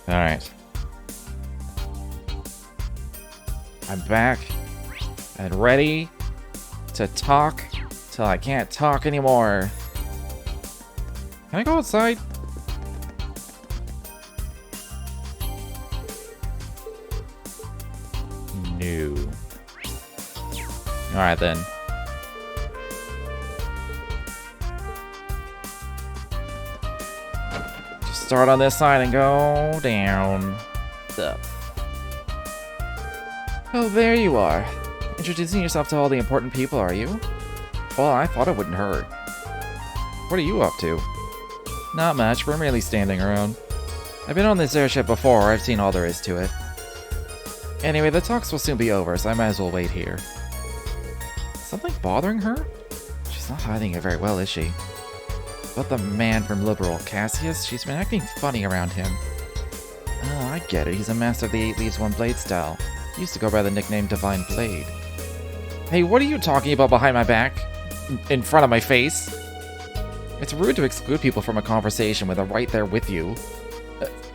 Alright. I'm back and ready to talk till I can't talk anymore. Can I go outside? No. Alright then. Just start on this side and go down. Up. Oh, there you are. Introducing yourself to all the important people, are you? Well, I thought it wouldn't hurt. What are you up to? Not much, we're merely standing around. I've been on this airship before, I've seen all there is to it. Anyway, the talks will soon be over, so I might as well wait here. Something bothering her? She's not hiding it very well, is she? But the man from Liberal, Cassius, she's been acting funny around him. Oh, I get it, he's a master of the 8 leaves 1 blade style. He used to go by the nickname Divine Blade. Hey, what are you talking about behind my back? In front of my face? It's rude to exclude people from a conversation when they're right there with you.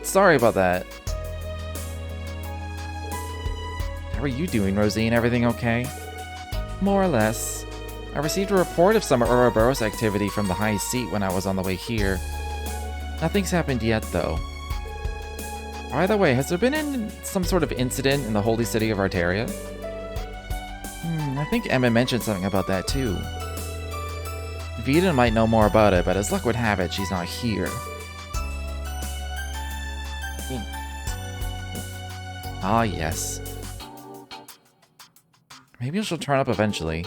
Sorry about that. How are you doing, Rosine? Everything okay? More or less. I received a report of some Ouroboros activity from the high seat when I was on the way here. Nothing's happened yet, though. By the way, has there been some sort of incident in the holy city of Arteria? I think Emma mentioned something about that, too. Vita might know more about it, but as luck would have it, she's not here. Ah, yes. Maybe she'll turn up eventually.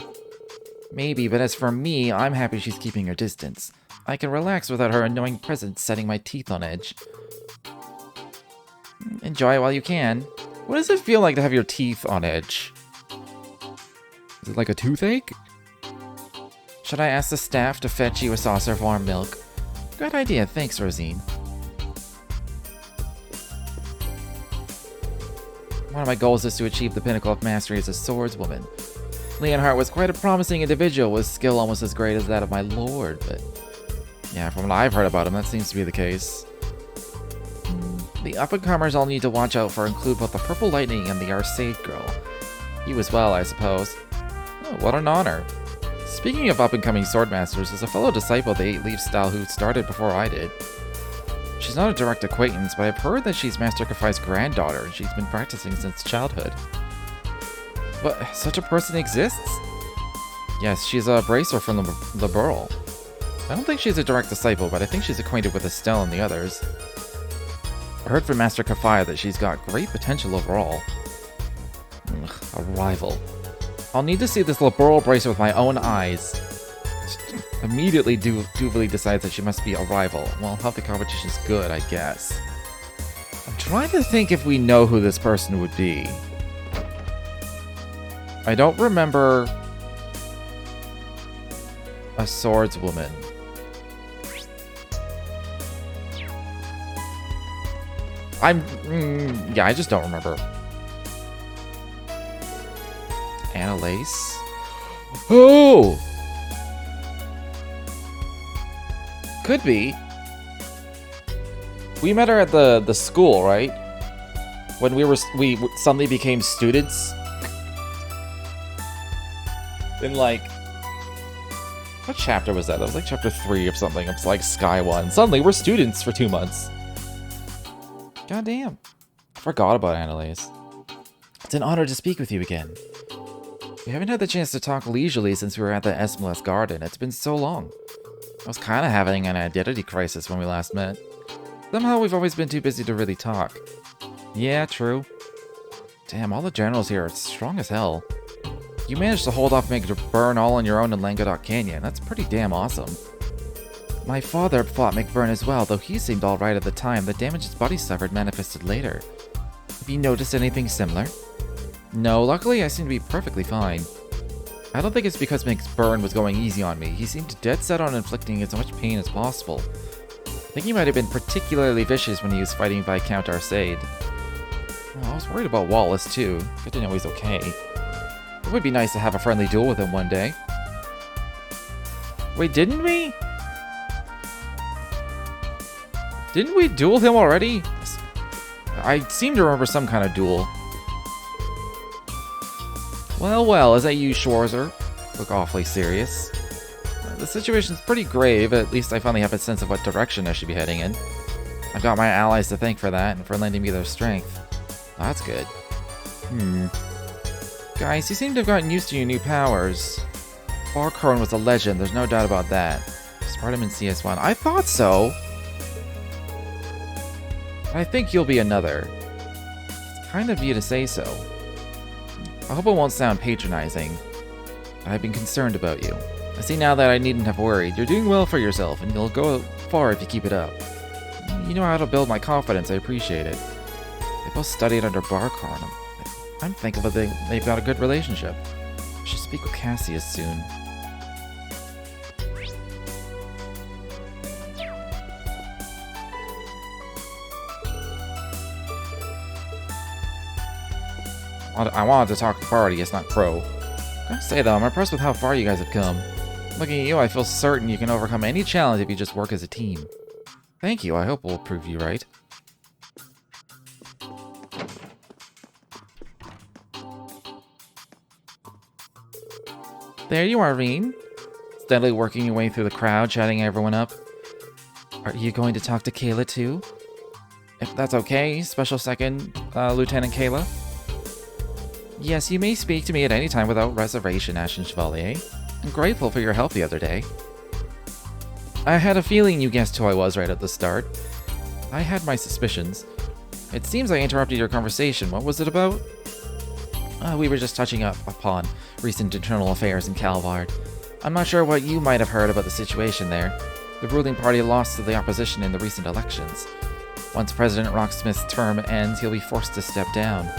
Maybe, but as for me, I'm happy she's keeping her distance. I can relax without her annoying presence setting my teeth on edge. Enjoy it while you can. What does it feel like to have your teeth on edge? Is it like a toothache? Should I ask the staff to fetch you a saucer of warm milk? Good idea, thanks, Rosine. One of my goals is to achieve the pinnacle of mastery as a swordswoman. Leonhardt was quite a promising individual with skill almost as great as that of my lord, but yeah, from what I've heard about him, that seems to be the case. The up-and-comers I'll need to watch out for include both the Purple Lightning and the Arcade Girl. You as well, I suppose. Oh, what an honor. Speaking of up-and-coming swordmasters, there's a fellow disciple of the 8-leaf style who started before I did. She's not a direct acquaintance, but I've heard that she's Master Kafai's granddaughter, and she's been practicing since childhood. But such a person exists? Yes, she's a bracer from the Burl. I don't think she's a direct disciple, but I think she's acquainted with Estelle and the others. I heard from Master Kafai that she's got great potential overall. Ugh, a rival. I'll need to see this Liberal bracer with my own eyes. Immediately Duvalie decides that she must be a rival. Well, how the competition's good, I guess. I'm trying to think if we know who this person would be. I don't remember a swordswoman. Yeah, I just don't remember. Annalise? Oh! Could be. We met her at the school, right? When we suddenly became students. In like, what chapter was that? That was like chapter 3 or something. It's like Sky 1. Suddenly we're students for 2 months. Goddamn. I forgot about Annalise. It's an honor to speak with you again. We haven't had the chance to talk leisurely since we were at the Esmaleth Garden. It's been so long. I was kind of having an identity crisis when we last met. Somehow we've always been too busy to really talk. Yeah, true. Damn, all the generals here are strong as hell. You managed to hold off McBurn all on your own in Languedoc Canyon. That's pretty damn awesome. My father fought McBurn as well, though he seemed alright at the time. The damage his body suffered manifested later. Have you noticed anything similar? No, luckily I seem to be perfectly fine. I don't think it's because McBurn was going easy on me. He seemed dead set on inflicting as much pain as possible. I think he might have been particularly vicious when he was fighting Viscount Arcade. Oh, I was worried about Wallace too. Good to know he's okay. It would be nice to have a friendly duel with him one day. Wait, didn't we? Didn't we duel him already? I seem to remember some kind of duel. Well, well, is that you, Schwarzer? Look awfully serious. The situation's pretty grave, at least I finally have a sense of what direction I should be heading in. I've got my allies to thank for that, and for lending me their strength. Well, that's good. Guys, you seem to have gotten used to your new powers. Barkhorn was a legend, there's no doubt about that. Spartum in CS1. I thought so! I think you'll be another. It's kind of you to say so. I hope it won't sound patronizing, but I've been concerned about you. I see now that I needn't have worried. You're doing well for yourself, and you'll go far if you keep it up. You know how to build my confidence, I appreciate it. They both studied under Barkhorn. I'm thankful that they've got a good relationship. I should speak with Cassius soon. I wanted to talk to Bardius, not Crow. I gotta say though, I'm impressed with how far you guys have come. Looking at you, I feel certain you can overcome any challenge if you just work as a team. Thank you, I hope we'll prove you right. There you are, Reen. Steadily working your way through the crowd, chatting everyone up. Are you going to talk to Kayla too? If that's okay, Special Second Lieutenant Kayla. Yes, you may speak to me at any time without reservation, Ashen Chevalier. I'm grateful for your help the other day. I had a feeling you guessed who I was right at the start. I had my suspicions. It seems I interrupted your conversation. What was it about? We were just touching up upon recent internal affairs in Calvard. I'm not sure what you might have heard about the situation there. The ruling party lost to the opposition in the recent elections. Once President Rocksmith's term ends, he'll be forced to step down.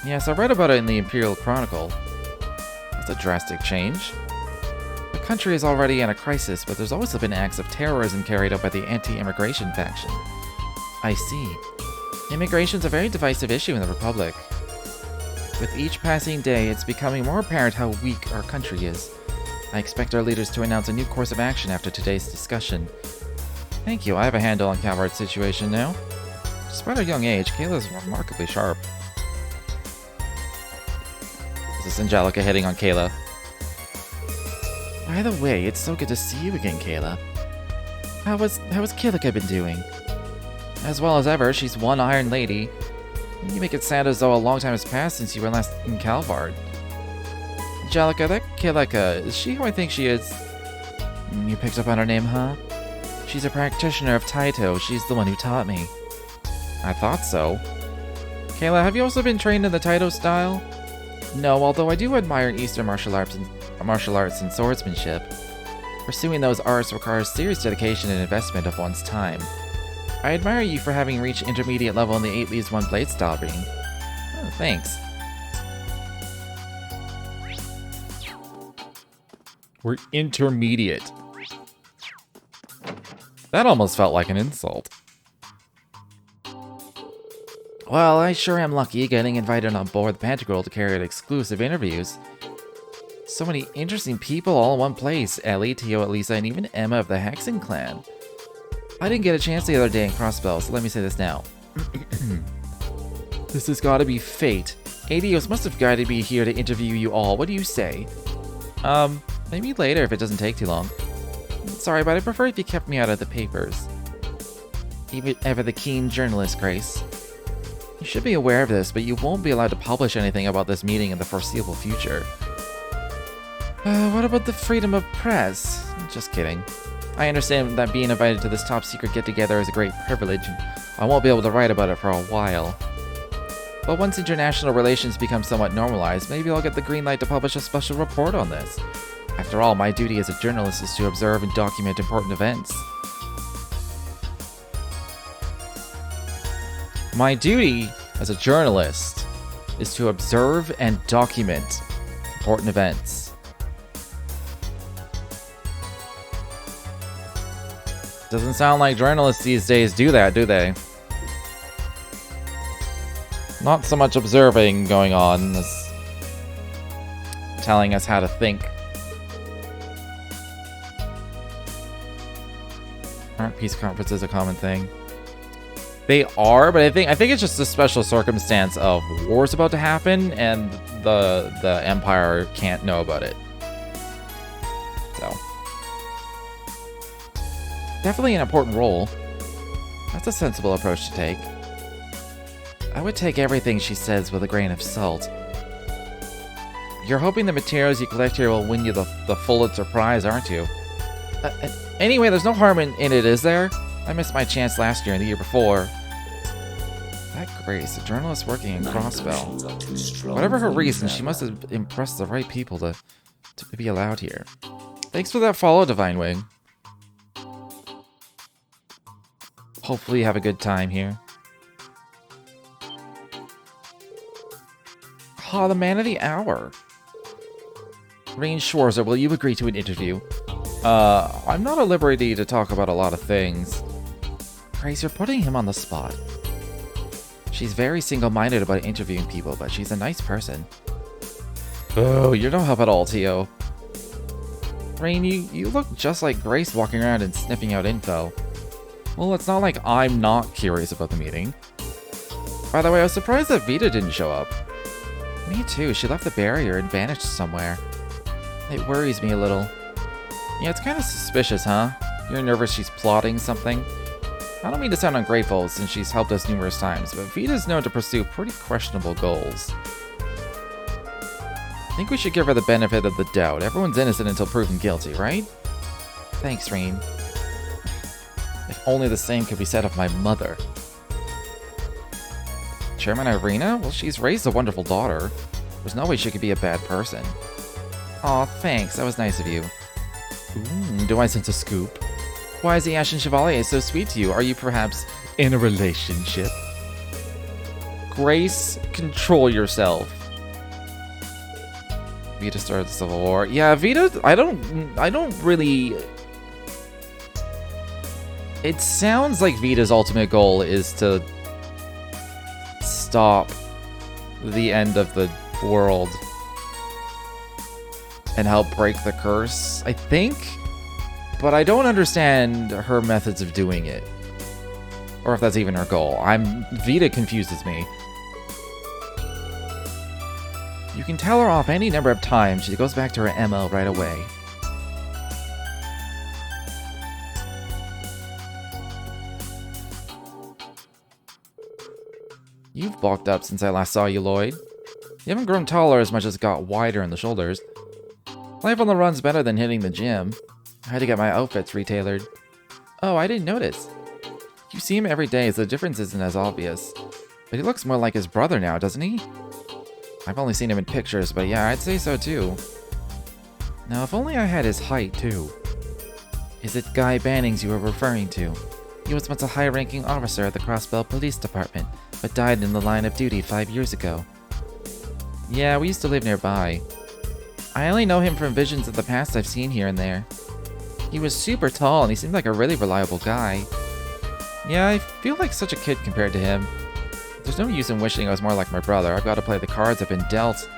Yes, I read about it in the Imperial Chronicle. That's a drastic change. The country is already in a crisis, but there's also been acts of terrorism carried out by the anti-immigration faction. I see. Immigration's a very divisive issue in the Republic. With each passing day, it's becoming more apparent how weak our country is. I expect our leaders to announce a new course of action after today's discussion. Thank you, I have a handle on Calvard's situation now. Despite her young age, Kayla's remarkably sharp. This is Angelica hitting on Kayla. By the way, it's so good to see you again, Kayla. How has Kilika been doing? As well as ever, she's one Iron Lady. You make it sound as though a long time has passed since you were last in Calvard. Angelica, that Kilika, is she who I think she is? You picked up on her name, huh? She's a practitioner of Taito. She's the one who taught me. I thought so. Kayla, have you also been trained in the Taito style? No, although I do admire Eastern martial arts and swordsmanship. Pursuing those arts requires serious dedication and investment of one's time. I admire you for having reached intermediate level in the 8 Leaves 1 Blade style ring. Oh, thanks. We're intermediate. That almost felt like an insult. Well, I sure am lucky getting invited on board the Pantagruel to carry out exclusive interviews. So many interesting people all in one place. Ellie, Tio, Elisa, and even Emma of the Hexen clan. I didn't get a chance the other day in Crossbell, so let me say this now. This has gotta be fate. Adios must have guided me here to interview you all. What do you say? Maybe later if it doesn't take too long. Sorry, but I prefer if you kept me out of the papers. Even ever the keen journalist, Grace. You should be aware of this, but you won't be allowed to publish anything about this meeting in the foreseeable future. What about the freedom of press? Just kidding. I understand that being invited to this top secret get-together is a great privilege, and I won't be able to write about it for a while. But once international relations become somewhat normalized, maybe I'll get the green light to publish a special report on this. After all, my duty as a journalist is to observe and document important events. My duty as a journalist is to observe and document important events. Doesn't sound like journalists these days do that, do they? Not so much observing going on as telling us how to think. Aren't peace conferences a common thing? They are, but I think it's just a special circumstance of war's about to happen, and the Empire can't know about it. So, definitely an important role. That's a sensible approach to take. I would take everything she says with a grain of salt. You're hoping the materials you collect here will win you the Pulitzer Prize, aren't you? Anyway, there's no harm in it, is there? I missed my chance last year and the year before. That Grace, a journalist working in Crossbell. Whatever her reason, she must have impressed the right people to be allowed here. Thanks for that follow, Divine Wing. Hopefully you have a good time here. Ah, the man of the hour. Rain Schwarzer, will you agree to an interview? I'm not at liberty to talk about a lot of things. Grace, you're putting him on the spot. She's very single-minded about interviewing people, but she's a nice person. Oh, you don't help at all, Tio. Rain, you look just like Grace walking around and sniffing out info. Well, it's not like I'm not curious about the meeting. By the way, I was surprised that Vita didn't show up. Me too, she left the barrier and vanished somewhere. It worries me a little. Yeah, it's kind of suspicious, huh? You're nervous she's plotting something? I don't mean to sound ungrateful since she's helped us numerous times, but Vita's known to pursue pretty questionable goals. I think we should give her the benefit of the doubt. Everyone's innocent until proven guilty, right? Thanks, Rain. If only the same could be said of my mother. Chairman Irina? Well, she's raised a wonderful daughter. There's no way she could be a bad person. Aw, thanks. That was nice of you. Do I sense a scoop? Why is the Ashen Chevalier so sweet to you? Are you perhaps in a relationship? Grace, control yourself. Vita started the Civil War. Yeah, Vita, I don't really... It sounds like Vita's ultimate goal is to stop the end of the world and help break the curse, I think? But I don't understand her methods of doing it. Or if that's even her goal. Vita confuses me. You can tell her off any number of times. She goes back to her MO right away. You've bulked up since I last saw you, Lloyd. You haven't grown taller as much as it got wider in the shoulders. Life on the run's better than hitting the gym. I had to get my outfits retailored. Oh, I didn't notice. You see him every day, so the difference isn't as obvious. But he looks more like his brother now, doesn't he? I've only seen him in pictures, but yeah, I'd say so too. Now, if only I had his height, too. Is it Guy Bannings you were referring to? He was once a high-ranking officer at the Crossbell Police Department, but died in the line of duty 5 years ago. Yeah, we used to live nearby. I only know him from visions of the past I've seen here and there. He was super tall, and he seemed like a really reliable guy. Yeah, I feel like such a kid compared to him. There's no use in wishing I was more like my brother. I've got to play the cards I've been dealt.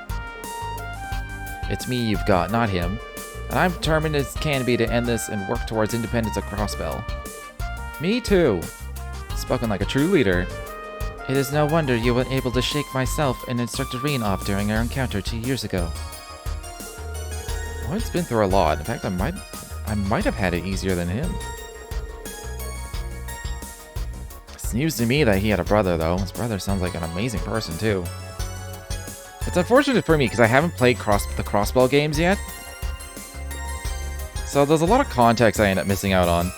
It's me you've got, not him. And I'm determined as can be to end this and work towards independence of Crossbell. Me too. Spoken like a true leader. It is no wonder you were able to shake myself and Instructor Reen off during our encounter 2 years ago. Lloyd's been through a lot. In fact, I might have had it easier than him. It's news to me that he had a brother, though. His brother sounds like an amazing person, too. It's unfortunate for me, because I haven't played the Crossbell games yet. So there's a lot of context I end up missing out on.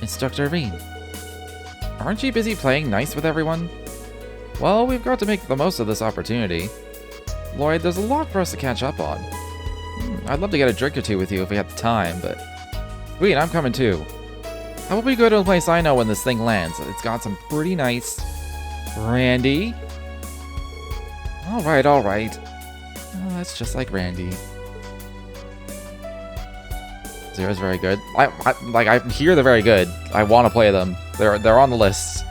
Instructor Reen. Aren't you busy playing nice with everyone? Well, we've got to make the most of this opportunity. Lloyd, there's a lot for us to catch up on. I'd love to get a drink or two with you if we had the time, but... Wait, I'm coming too. How about we go to a place I know when this thing lands? It's got some pretty nice... Randy? Alright, alright. Oh, that's just like Randy. Zero's very good. I hear they're very good. I want to play them. They're on the list.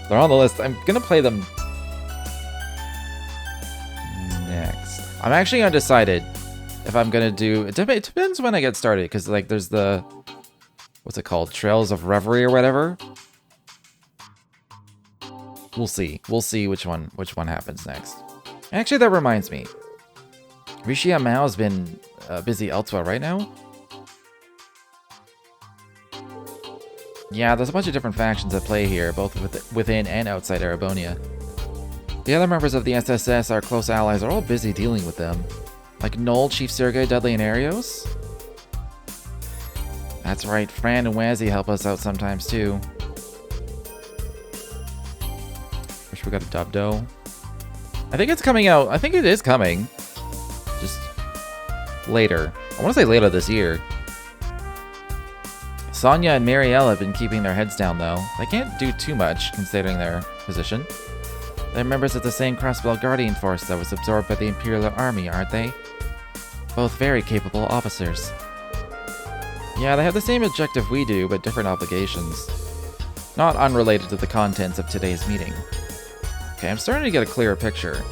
They're on the list. I'm gonna play them next. I'm actually undecided if I'm gonna do. It depends when I get started, because like there's the what's it called? Trails of Reverie or whatever. We'll see. We'll see which one happens next. Actually, that reminds me. Rishia Mao's been busy elsewhere right now. Yeah, there's a bunch of different factions at play here, both within and outside Erebonia. The other members of the SSS, our close allies, are all busy dealing with them. Like Noel, Chief Sergei, Dudley, and Arios? That's right, Fran and Wazzy help us out sometimes too. Wish we got a Dubdo. I think it's coming out. I think it is coming. Just later. I want to say later this year. Sonya and Marielle have been keeping their heads down, though. They can't do too much, considering their position. They're members of the same Crossbell Guardian Force that was absorbed by the Imperial Army, aren't they? Both very capable officers. Yeah, they have the same objective we do, but different obligations. Not unrelated to the contents of today's meeting. Okay, I'm starting to get a clearer picture.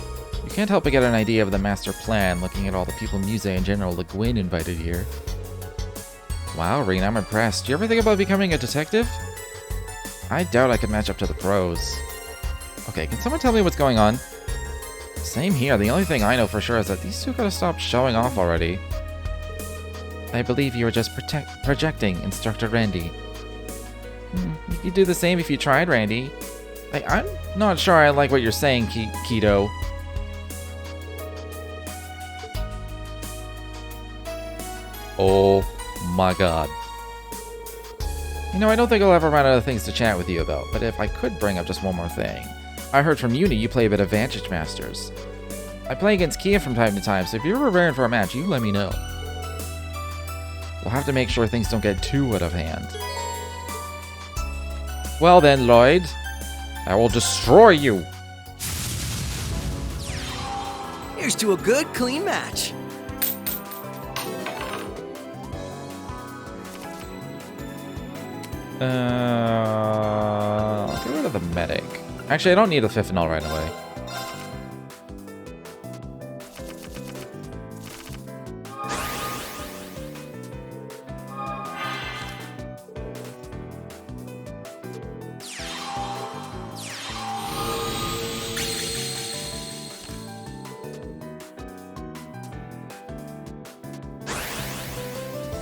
You can't help but get an idea of the master plan, looking at all the people Muse and General Le Guin invited here. Wow, Reen, I'm impressed. Do you ever think about becoming a detective? I doubt I could match up to the pros. Okay, can someone tell me what's going on? Same here. The only thing I know for sure is that these two gotta stop showing off already. I believe you were just projecting, Instructor Randy. You could do the same if you tried, Randy. I'm not sure I like what you're saying, Keto. Oh my god. You know, I don't think I'll ever run out of things to chat with you about, but if I could bring up just one more thing. I heard from Uni you play a bit of Vantage Masters. I play against Kia from time to time, so if you're preparing for a match, you let me know. We'll have to make sure things don't get too out of hand. Well then, Lloyd. I will destroy you. Here's to a good, clean match. I'll get rid of the medic. Actually, I don't need a Fifenol right away.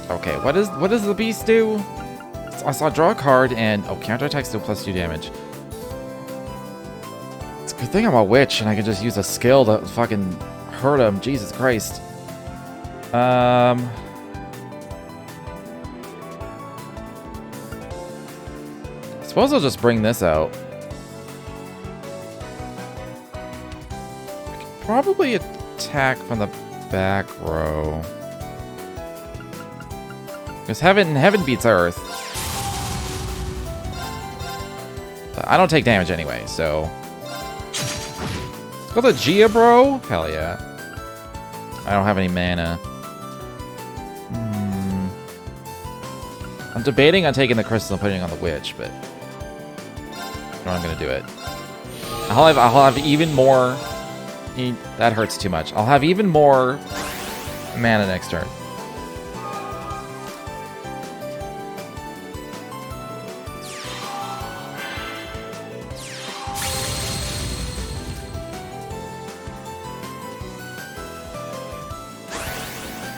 Okay, what does the beast do? I saw draw a card and counterattacks do +2 damage. It's a good thing I'm a witch and I can just use a skill to fucking hurt him. Jesus Christ. Suppose I'll just bring this out. I could probably attack from the back row. Because heaven beats Earth. But I don't take damage anyway, so... Let's go to Gia, bro? Hell yeah. I don't have any mana. I'm debating on taking the crystal and putting it on the witch, but... I'm gonna do it. I'll have even more... That hurts too much. I'll have even more mana next turn.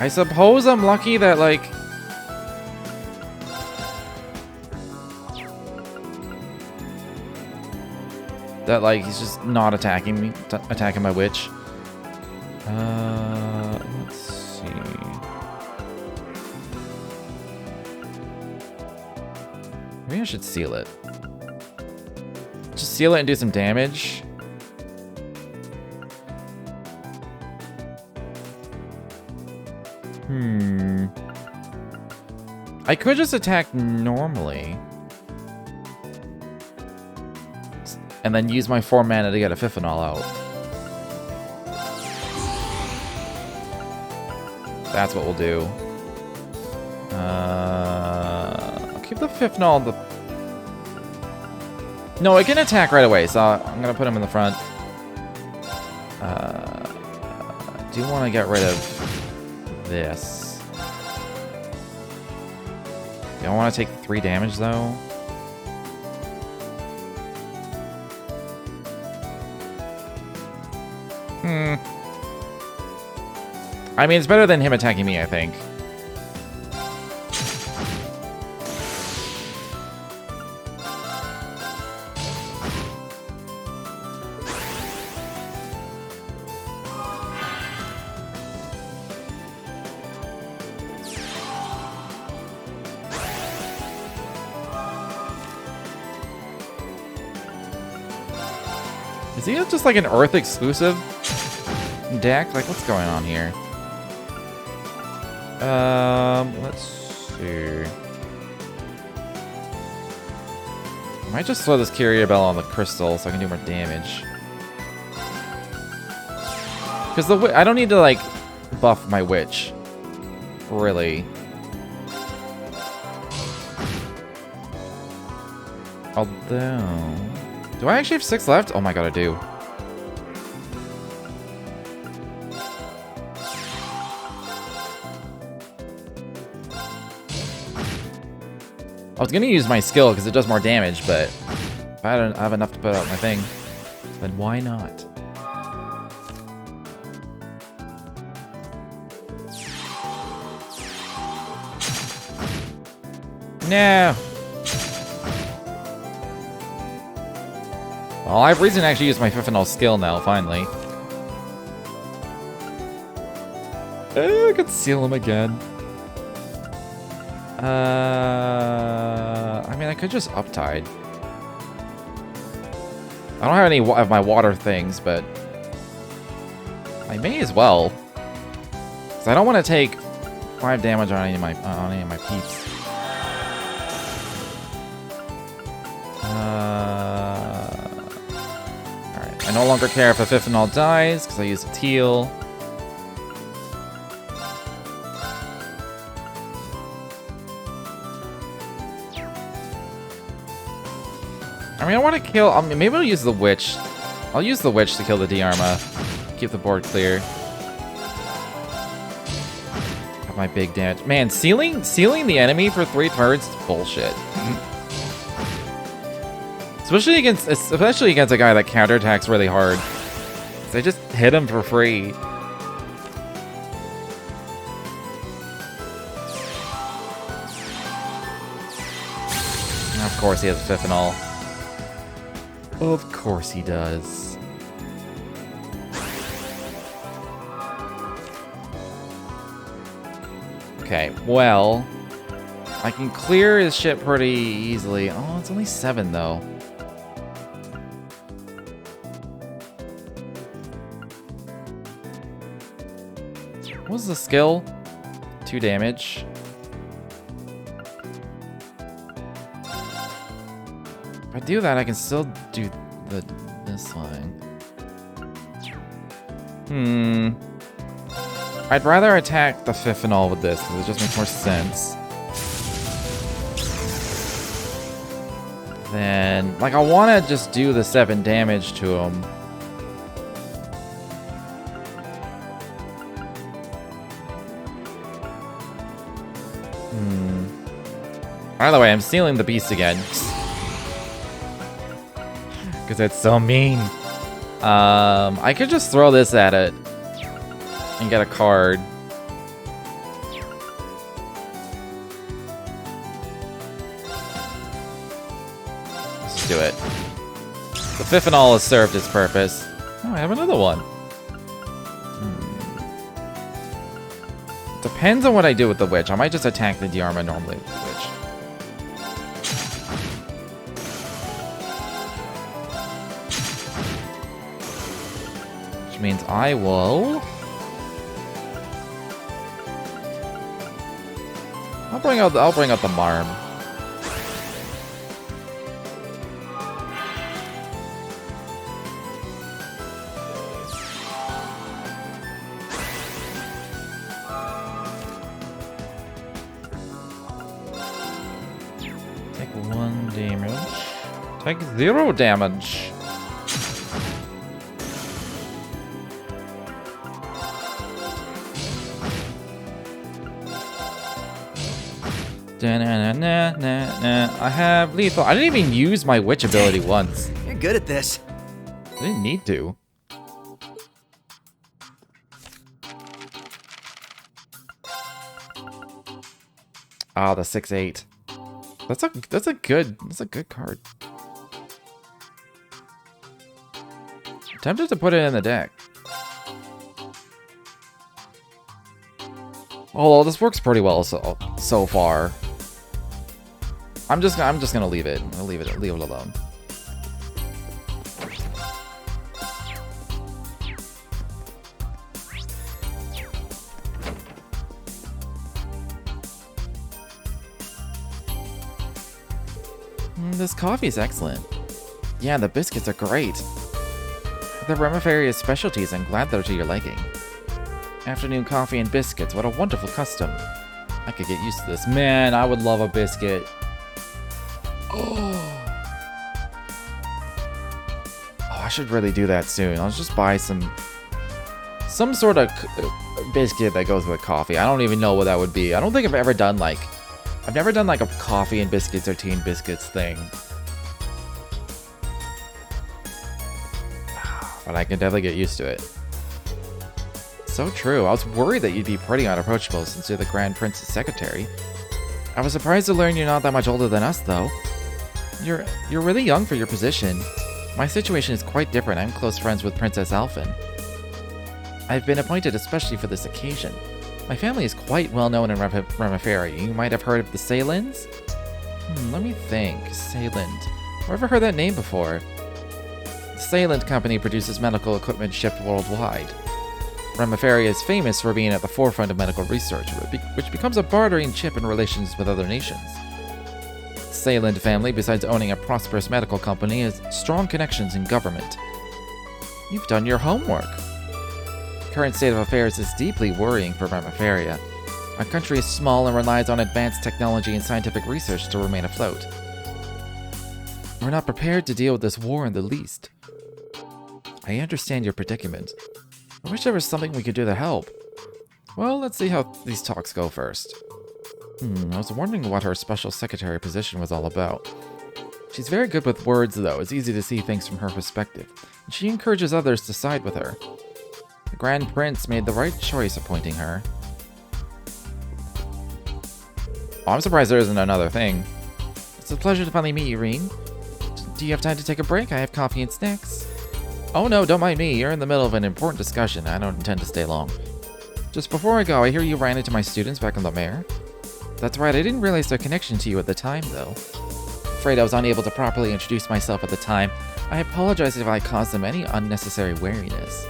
I suppose I'm lucky that, like... That, like, he's just not attacking me, attacking my witch. Let's see... Maybe I should seal it. Just seal it and do some damage. I could just attack normally. And then use my 4 mana to get a Fifenol out. That's what we'll do. I'll keep the Fifenol on the... No, I can attack right away, so I'm going to put him in the front. I do want to get rid of this. Don't want to take 3 damage though. I mean, it's better than him attacking me, I think. Is he just like an Earth exclusive deck? Like, what's going on here? Let's see. I might just throw this Kyria Bell on the crystal so I can do more damage. Because I don't need to like buff my witch, really. Although, do I actually have 6 left? Oh my god, I do. I was gonna use my skill because it does more damage, but if I don't have enough to put out my thing, then why not? No. Well, I have reason to actually use my P54 skill now, finally. I could seal him again. I mean, I could just Uptide. I don't have any of my water things, but I may as well. Because I don't want to take 5 damage on any of my peeps. Alright, I no longer care if a P54 dies, because I used a teal. I mean, I want to kill... maybe I'll use the Witch. I'll use the Witch to kill the Diarma. Keep the board clear. Have my big damage. Man, sealing the enemy for 3 turns is bullshit. especially against a guy that counterattacks really hard. They just hit him for free. Of course he has a P54. Of course he does. Okay, well, I can clear his shit pretty easily. Oh, it's only 7 though. What was the skill? 2 damage. If I do that, I can still do this one. I'd rather attack the P54 with this, because it just makes more sense. Then, like, I want to just do the 7 damage to him. By the way, I'm stealing the beast again. Because it's so mean. I could just throw this at it. And get a card. Let's do it. The P54 has served its purpose. Oh, I have another one. Depends on what I do with the Witch. I might just attack the Diarma normally with the Witch. Which means I will... I'll bring out the Marm. Take 1 damage. Take 0 damage. Da-na-na-na-na-na. I have lethal. I didn't even use my witch ability once. You're good at this. I didn't need to. Ah, the 6/8. That's a good card. Tempted to put it in the deck. Although this works pretty well so far. I'm just gonna leave it. I'll leave it alone. This coffee is excellent. Yeah, the biscuits are great. They're Remiferia's specialties. I'm glad they're to your liking. Afternoon coffee and biscuits. What a wonderful custom. I could get used to this. Man, I would love a biscuit. Oh, I should really do that soon. I'll just buy some sort of biscuit that goes with coffee. I don't even know what that would be. I don't think I've ever done like... I've never done like a coffee and biscuits or tea and biscuits thing. But I can definitely get used to it. So true. I was worried that you'd be pretty unapproachable since you're the Grand Prince's secretary. I was surprised to learn you're not that much older than us, though. You're really young for your position. My situation is quite different. I'm close friends with Princess Alphen. I've been appointed especially for this occasion. My family is quite well known in Remiferia. You might have heard of the Salins? Let me think. Saland. Where have I heard that name before? The Saland Company produces medical equipment shipped worldwide. Remiferia is famous for being at the forefront of medical research, which becomes a bartering chip in relations with other nations. The Saland family, besides owning a prosperous medical company, has strong connections in government. You've done your homework. The current state of affairs is deeply worrying for Remiferia. Our country is small and relies on advanced technology and scientific research to remain afloat. We're not prepared to deal with this war in the least. I understand your predicament. I wish there was something we could do to help. Well, let's see how these talks go first. I was wondering what her special secretary position was all about. She's very good with words, though. It's easy to see things from her perspective, and she encourages others to side with her. The Grand Prince made the right choice appointing her. Oh, I'm surprised there isn't another thing. It's a pleasure to finally meet you, Reen. Do you have time to take a break? I have coffee and snacks. Oh no, don't mind me. You're in the middle of an important discussion. I don't intend to stay long. Just before I go, I hear you ran into my students back in the Mare. That's right, I didn't realize their connection to you at the time, though. Afraid I was unable to properly introduce myself at the time. I apologize if I caused them any unnecessary wariness.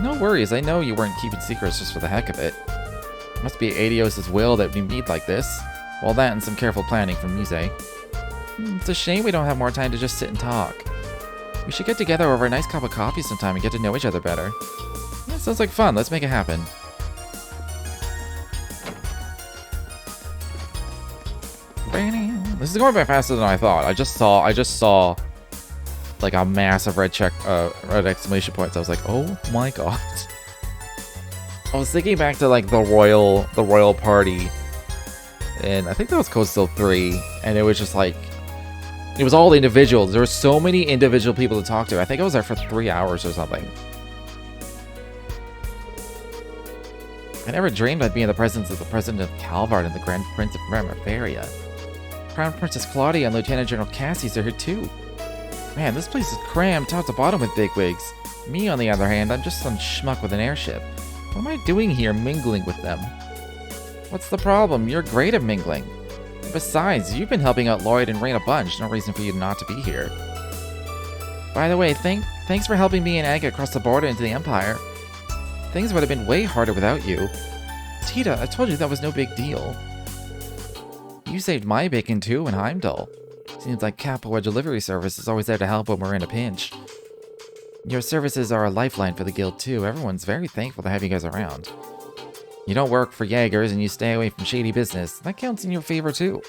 No worries, I know you weren't keeping secrets just for the heck of it. It must be Adios' will that we meet like this. Well, that and some careful planning from Mise. It's a shame we don't have more time to just sit and talk. We should get together over a nice cup of coffee sometime and get to know each other better. Yeah, sounds like fun. Let's make it happen. This is going by faster than I thought. I just saw like a massive red exclamation points. I was like, oh my god. I was thinking back to like the royal party, and I think that was Coastal 3, and it was just like, it was all individuals. There were so many individual people to talk to. I think I was there for 3 hours or something. I never dreamed I'd be in the presence of the President of Calvard and the Grand Prince of Remiferia. Crown Princess Claudia and Lieutenant General Cassius are here too. Man, this place is crammed top to bottom with bigwigs. Me, on the other hand, I'm just some schmuck with an airship. What am I doing here mingling with them? What's the problem? You're great at mingling. Besides, you've been helping out Lloyd and Rain a bunch. No reason for you not to be here. By the way, thanks for helping me and Aga across the border into the Empire. Things would have been way harder without you. Tita, I told you that was no big deal. You saved my bacon too in Heimdall. Seems like Capua Delivery Service is always there to help when we're in a pinch. Your services are a lifeline for the guild too. Everyone's very thankful to have you guys around. You don't work for Jaegers and you stay away from shady business. That counts in your favor too.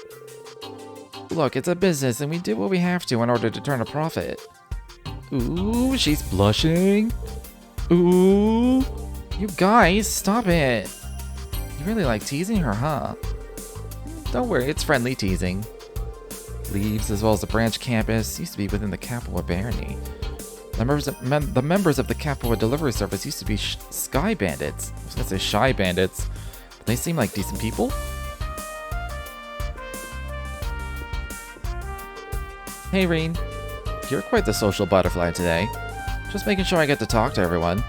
Look, it's a business and we do what we have to in order to turn a profit. Ooh, she's blushing. Ooh. You guys, stop it. You really like teasing her, huh? Don't worry, it's friendly teasing. Leaves, as well as the branch campus, used to be within the Capua barony. The members of the Capua delivery service used to be sky bandits. I was gonna say shy bandits. But they seem like decent people. Hey, Reen. You're quite the social butterfly today. Just making sure I get to talk to everyone.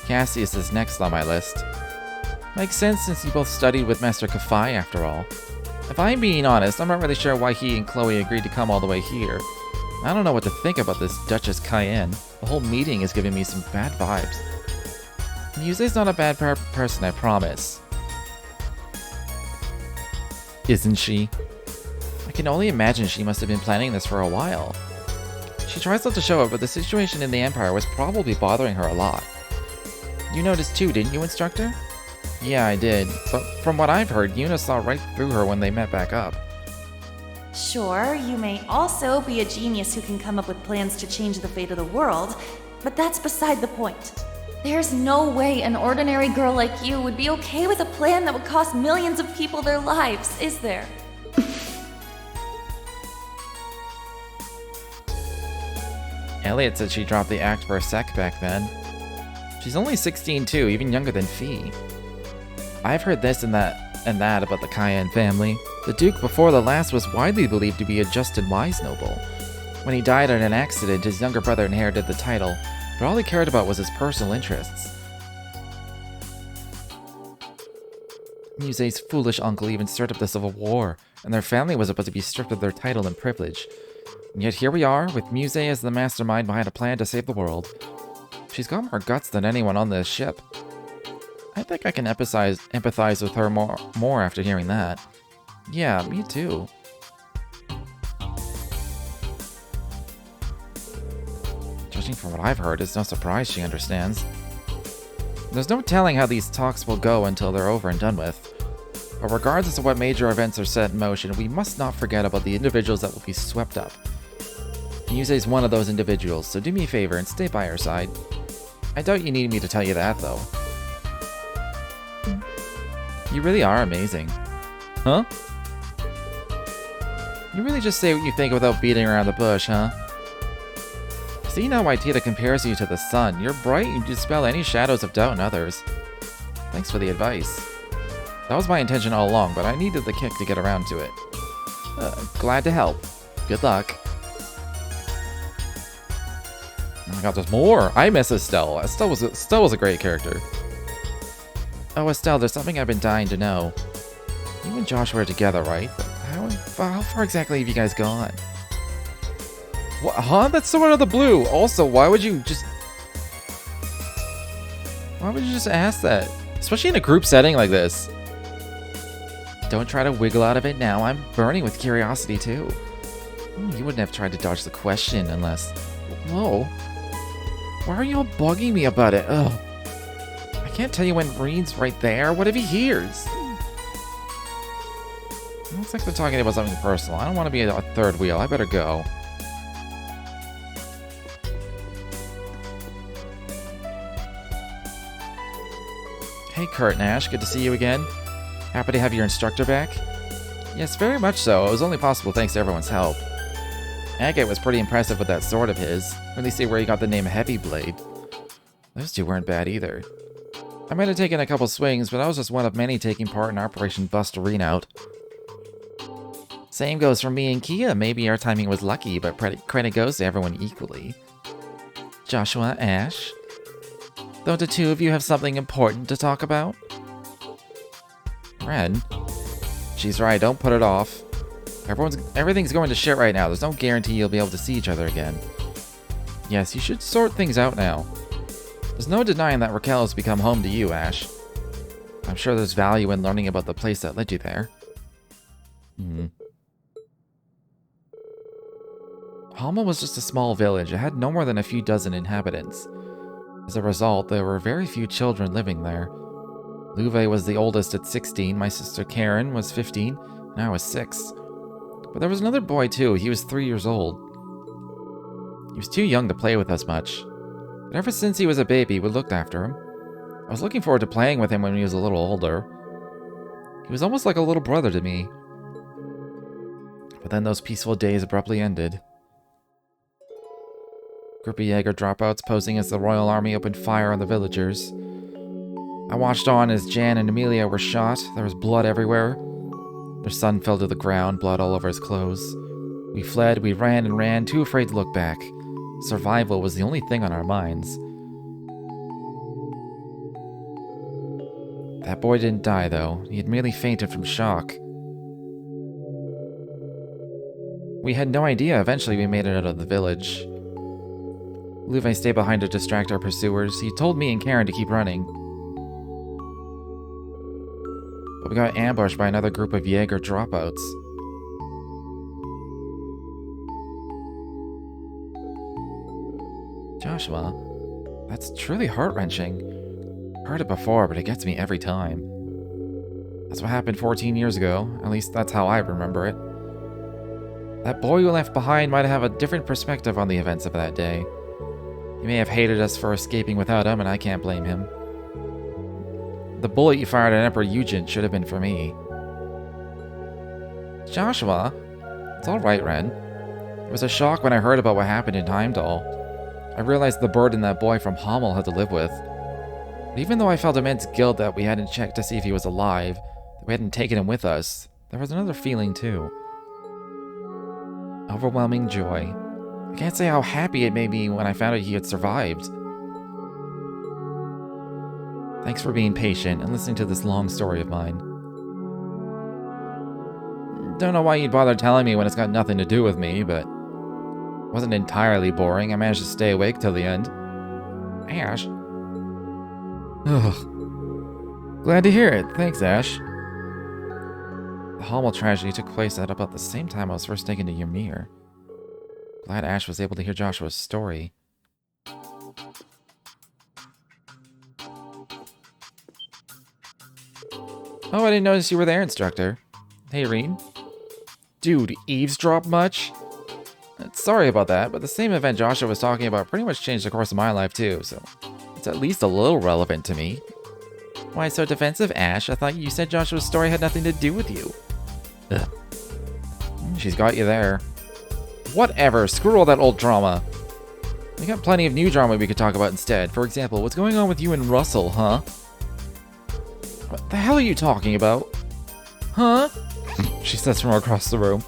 Cassius is next on my list. Makes sense since you both studied with Master Kafai after all. If I'm being honest, I'm not really sure why he and Chloe agreed to come all the way here. I don't know what to think about this Duchess Cayenne. The whole meeting is giving me some bad vibes. Muse's not a bad person, I promise. Isn't she? I can only imagine she must have been planning this for a while. She tries not to show it, but the situation in the Empire was probably bothering her a lot. You noticed too, didn't you, Instructor? Yeah, I did. But from what I've heard, Yuna saw right through her when they met back up. Sure, you may also be a genius who can come up with plans to change the fate of the world, but that's beside the point. There's no way an ordinary girl like you would be okay with a plan that would cost millions of people their lives, is there? Elliot said she dropped the act for a sec back then. She's only 16 too, even younger than Fee. I've heard this and that about the Cayenne family. The Duke before the last was widely believed to be a just and wise noble. When he died in an accident, his younger brother inherited the title, but all he cared about was his personal interests. Muse's foolish uncle even stirred up the civil war, and their family was about to be stripped of their title and privilege. And yet here we are, with Muse as the mastermind behind a plan to save the world. She's got more guts than anyone on this ship. I think I can empathize with her more after hearing that. Yeah, me too. Judging from what I've heard, it's no surprise she understands. There's no telling how these talks will go until they're over and done with. But regardless of what major events are set in motion, we must not forget about the individuals that will be swept up. Muse's one of those individuals, so do me a favor and stay by her side. I doubt you need me to tell you that, though. You really are amazing. Huh? You really just say what you think without beating around the bush, huh? See now why Tita compares you to the sun. You're bright and you dispel any shadows of doubt in others. Thanks for the advice. That was my intention all along, but I needed the kick to get around to it. Glad to help. Good luck. Oh my god, there's more! I miss Estelle. Estelle was a great character. Oh, Estelle, there's something I've been dying to know. You and Joshua are together, right? But how far exactly have you guys gone? What? Huh? That's so out of the blue. Also, why would you just ask that? Especially in a group setting like this. Don't try to wiggle out of it now. I'm burning with curiosity, too. You wouldn't have tried to dodge the question unless... Whoa. Why are you all bugging me about it? Ugh. I can't tell you when Reen's right there. What if he hears? It looks like they're talking about something personal. I don't want to be a third wheel. I better go. Hey, Kurt and Ash. Good to see you again. Happy to have your instructor back? Yes, very much so. It was only possible thanks to everyone's help. Agate was pretty impressive with that sword of his. Really see where he got the name Heavy Blade. Those two weren't bad either. I might have taken a couple swings, but I was just one of many taking part in Operation Bust Arena Out. Same goes for me and Kia. Maybe our timing was lucky, but credit goes to everyone equally. Joshua, Ash? Don't the two of you have something important to talk about? Ren? She's right, don't put it off. Everything's going to shit right now. There's no guarantee you'll be able to see each other again. Yes, you should sort things out now. There's no denying that Raquel has become home to you, Ash. I'm sure there's value in learning about the place that led you there. Halma was just a small village. It had no more than a few dozen inhabitants. As a result, there were very few children living there. Luve was the oldest at 16, my sister Karen was 15, and I was 6. But there was another boy too. He was 3 years old. He was too young to play with us much. But ever since he was a baby, we looked after him. I was looking forward to playing with him when he was a little older. He was almost like a little brother to me. But then those peaceful days abruptly ended. Group of Jaeger dropouts posing as the Royal Army opened fire on the villagers. I watched on as Jan and Amelia were shot. There was blood everywhere. Their son fell to the ground, blood all over his clothes. We fled, we ran and ran, too afraid to look back. Survival was the only thing on our minds. That boy didn't die, though. He had merely fainted from shock. We had no idea. Eventually, we made it out of the village. Levi stayed behind to distract our pursuers. He told me and Karen to keep running. But we got ambushed by another group of Jaeger dropouts. Joshua, that's truly heart-wrenching. Heard it before, but it gets me every time. That's what happened 14 years ago. At least that's how I remember it. That boy you left behind might have a different perspective on the events of that day. He may have hated us for escaping without him, and I can't blame him. The bullet you fired at Emperor Eugen should have been for me. Joshua, it's all right, Ren. It was a shock when I heard about what happened in Heimdall. I realized the burden that boy from Hamel had to live with. But even though I felt immense guilt that we hadn't checked to see if he was alive, that we hadn't taken him with us, there was another feeling too. Overwhelming joy. I can't say how happy it made me when I found out he had survived. Thanks for being patient and listening to this long story of mine. Don't know why you'd bother telling me when it's got nothing to do with me, but it wasn't entirely boring. I managed to stay awake till the end. Ash? Ugh. Glad to hear it. Thanks, Ash. The Hamel tragedy took place at about the same time I was first taken to Ymir. Glad Ash was able to hear Joshua's story. Oh, I didn't notice you were there, instructor. Hey, Reen. Dude, eavesdrop much? Sorry about that, but the same event Joshua was talking about pretty much changed the course of my life too, so it's at least a little relevant to me. Why so defensive, Ash? I thought you said Joshua's story had nothing to do with you. Ugh. She's got you there. Whatever, screw all that old drama. We got plenty of new drama we could talk about instead. For example, what's going on with you and Russell, huh? What the hell are you talking about? Huh? She says from across the room.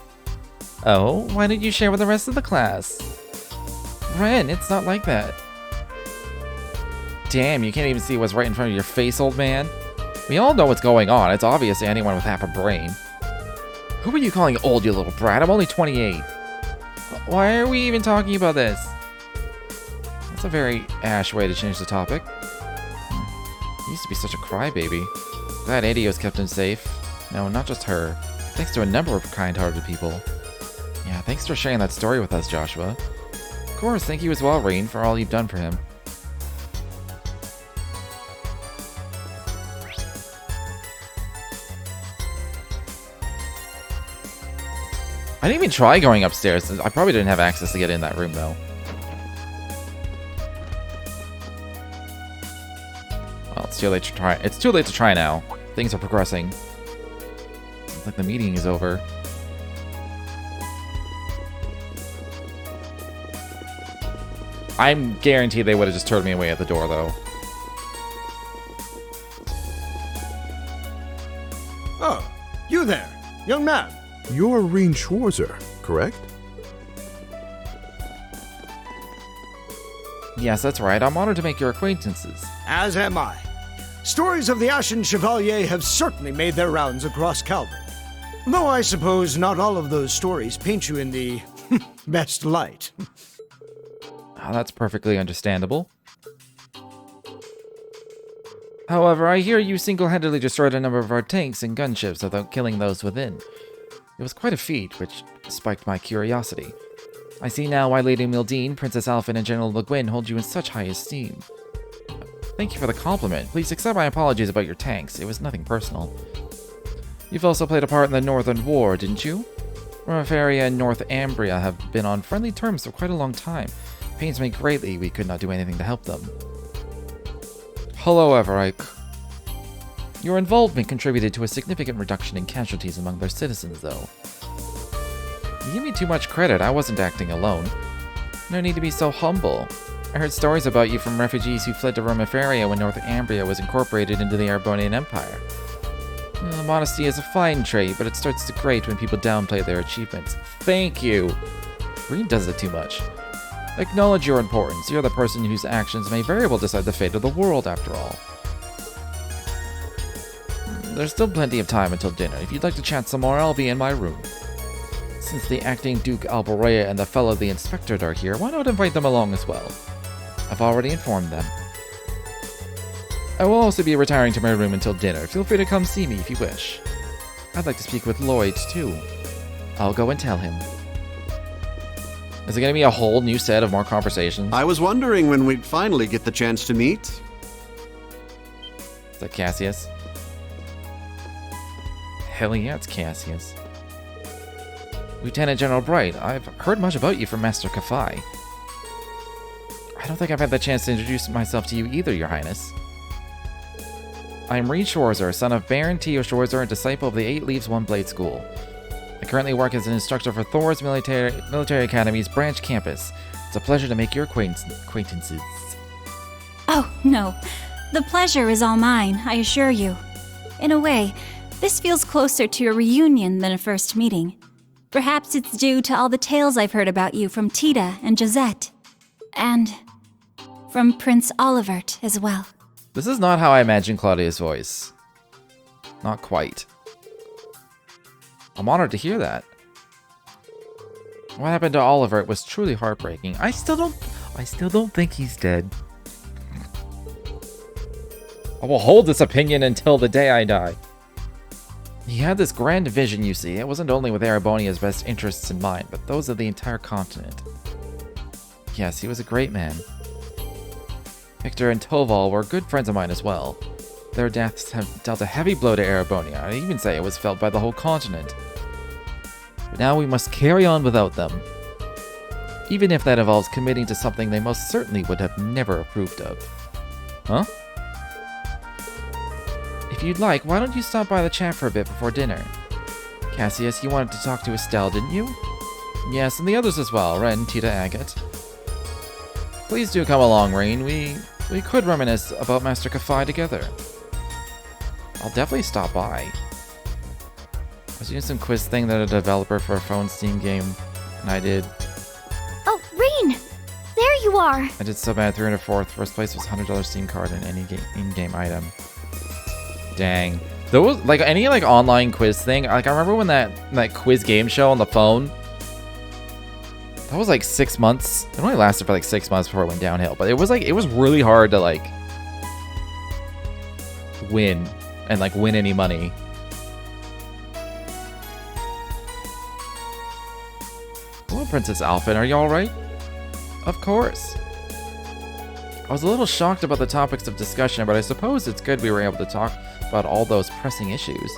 Oh, why didn't you share with the rest of the class? Ren, it's not like that. Damn, you can't even see what's right in front of your face, old man. We all know what's going on. It's obvious to anyone with half a brain. Who are you calling old, you little brat? I'm only 28. Why are we even talking about this? That's a very Ash way to change the topic. He used to be such a crybaby. Glad Adios kept him safe. No, not just her. Thanks to a number of kind-hearted people. Yeah, thanks for sharing that story with us, Joshua. Of course, thank you as well, Rain, for all you've done for him. I didn't even try going upstairs. I probably didn't have access to get in that room, though. Well, it's too late to try. It's too late to try now. Things are progressing. It's like the meeting is over. I'm guaranteed they would have just turned me away at the door, though. Oh, you there, young man. You're Reen Schwarzer, correct? Yes, that's right. I'm honored to make your acquaintances. As am I. Stories of the Ashen Chevalier have certainly made their rounds across Calvin. Though I suppose not all of those stories paint you in the best light. Oh, that's perfectly understandable. However, I hear you single-handedly destroyed a number of our tanks and gunships without killing those within. It was quite a feat, which spiked my curiosity. I see now why Lady Mildine, Princess Alphen, and General Le Guin hold you in such high esteem. Thank you for the compliment. Please accept my apologies about your tanks. It was nothing personal. You've also played a part in the Northern War, didn't you? Romaferia and Northumbria have been on friendly terms for quite a long time. It pains me greatly we could not do anything to help them. Hello, Everike. Your involvement contributed to a significant reduction in casualties among their citizens, though. You give me too much credit. I wasn't acting alone. No need to be so humble. I heard stories about you from refugees who fled to Romiferia when North Ambria was incorporated into the Arbonian Empire. Modesty is a fine trait, but it starts to grate when people downplay their achievements. Thank you! Reed does it too much. Acknowledge your importance. You're the person whose actions may very well decide the fate of the world, after all. There's still plenty of time until dinner. If you'd like to chat some more, I'll be in my room. Since the acting Duke Alborea and the fellow the Inspector are here, why not invite them along as well? I've already informed them. I will also be retiring to my room until dinner. Feel free to come see me if you wish. I'd like to speak with Lloyd, too. I'll go and tell him. Is it going to be a whole new set of more conversations? I was wondering when we'd finally get the chance to meet. Is that Cassius? Hell yeah, it's Cassius. Lieutenant General Bright, I've heard much about you from Master Kafai. I don't think I've had the chance to introduce myself to you either, Your Highness. I am Reed Schwarzer, son of Baron Tio Schwarzer and disciple of the Eight Leaves One Blade School. I currently work as an instructor for Thor's Military Academy's branch campus. It's a pleasure to make your acquaintances. Oh, no. The pleasure is all mine, I assure you. In a way, this feels closer to a reunion than a first meeting. Perhaps it's due to all the tales I've heard about you from Tita and Josette. And from Prince Olivert as well. This is not how I imagine Claudia's voice. Not quite. I'm honored to hear that. What happened to Oliver was truly heartbreaking. I still don't think he's dead. I will hold this opinion until the day I die. He had this grand vision, you see. It wasn't only with Erebonia's best interests in mind, but those of the entire continent. Yes, he was a great man. Victor and Toval were good friends of mine as well. Their deaths have dealt a heavy blow to Erebonia. I'd even say it was felt by the whole continent. But now we must carry on without them. Even if that involves committing to something they most certainly would have never approved of. Huh? If you'd like, why don't you stop by the chat for a bit before dinner? Cassius, you wanted to talk to Estelle, didn't you? Yes, and the others as well, Ren, Tita, Agate. Please do come along, Rain. We could reminisce about Master Kafai together. I'll definitely stop by. I was doing some quiz thing that a developer for a phone Steam game, and I did. Oh, Rain! There you are! I did so bad, 304th. First place was $100 Steam card and any in-game item. Dang. Those, like, any, like, online quiz thing, like, I remember when that quiz game show on the phone, that was, like, 6 months. It only lasted for, like, 6 months before it went downhill, but it was really hard to, like, win, and, like, win any money. Hello, Princess Alphin, are you alright? Of course. I was a little shocked about the topics of discussion, but I suppose it's good we were able to talk about all those pressing issues.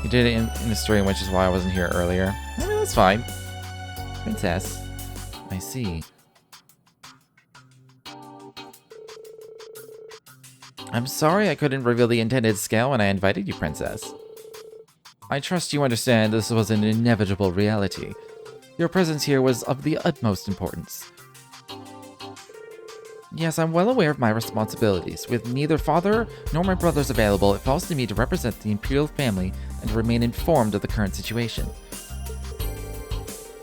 You did it in the stream, which is why I wasn't here earlier. I mean, that's fine. Princess. I see. I'm sorry I couldn't reveal the intended scale when I invited you, Princess. I trust you understand this was an inevitable reality. Your presence here was of the utmost importance. Yes, I'm well aware of my responsibilities. With neither father nor my brothers available, it falls to me to represent the Imperial family and to remain informed of the current situation.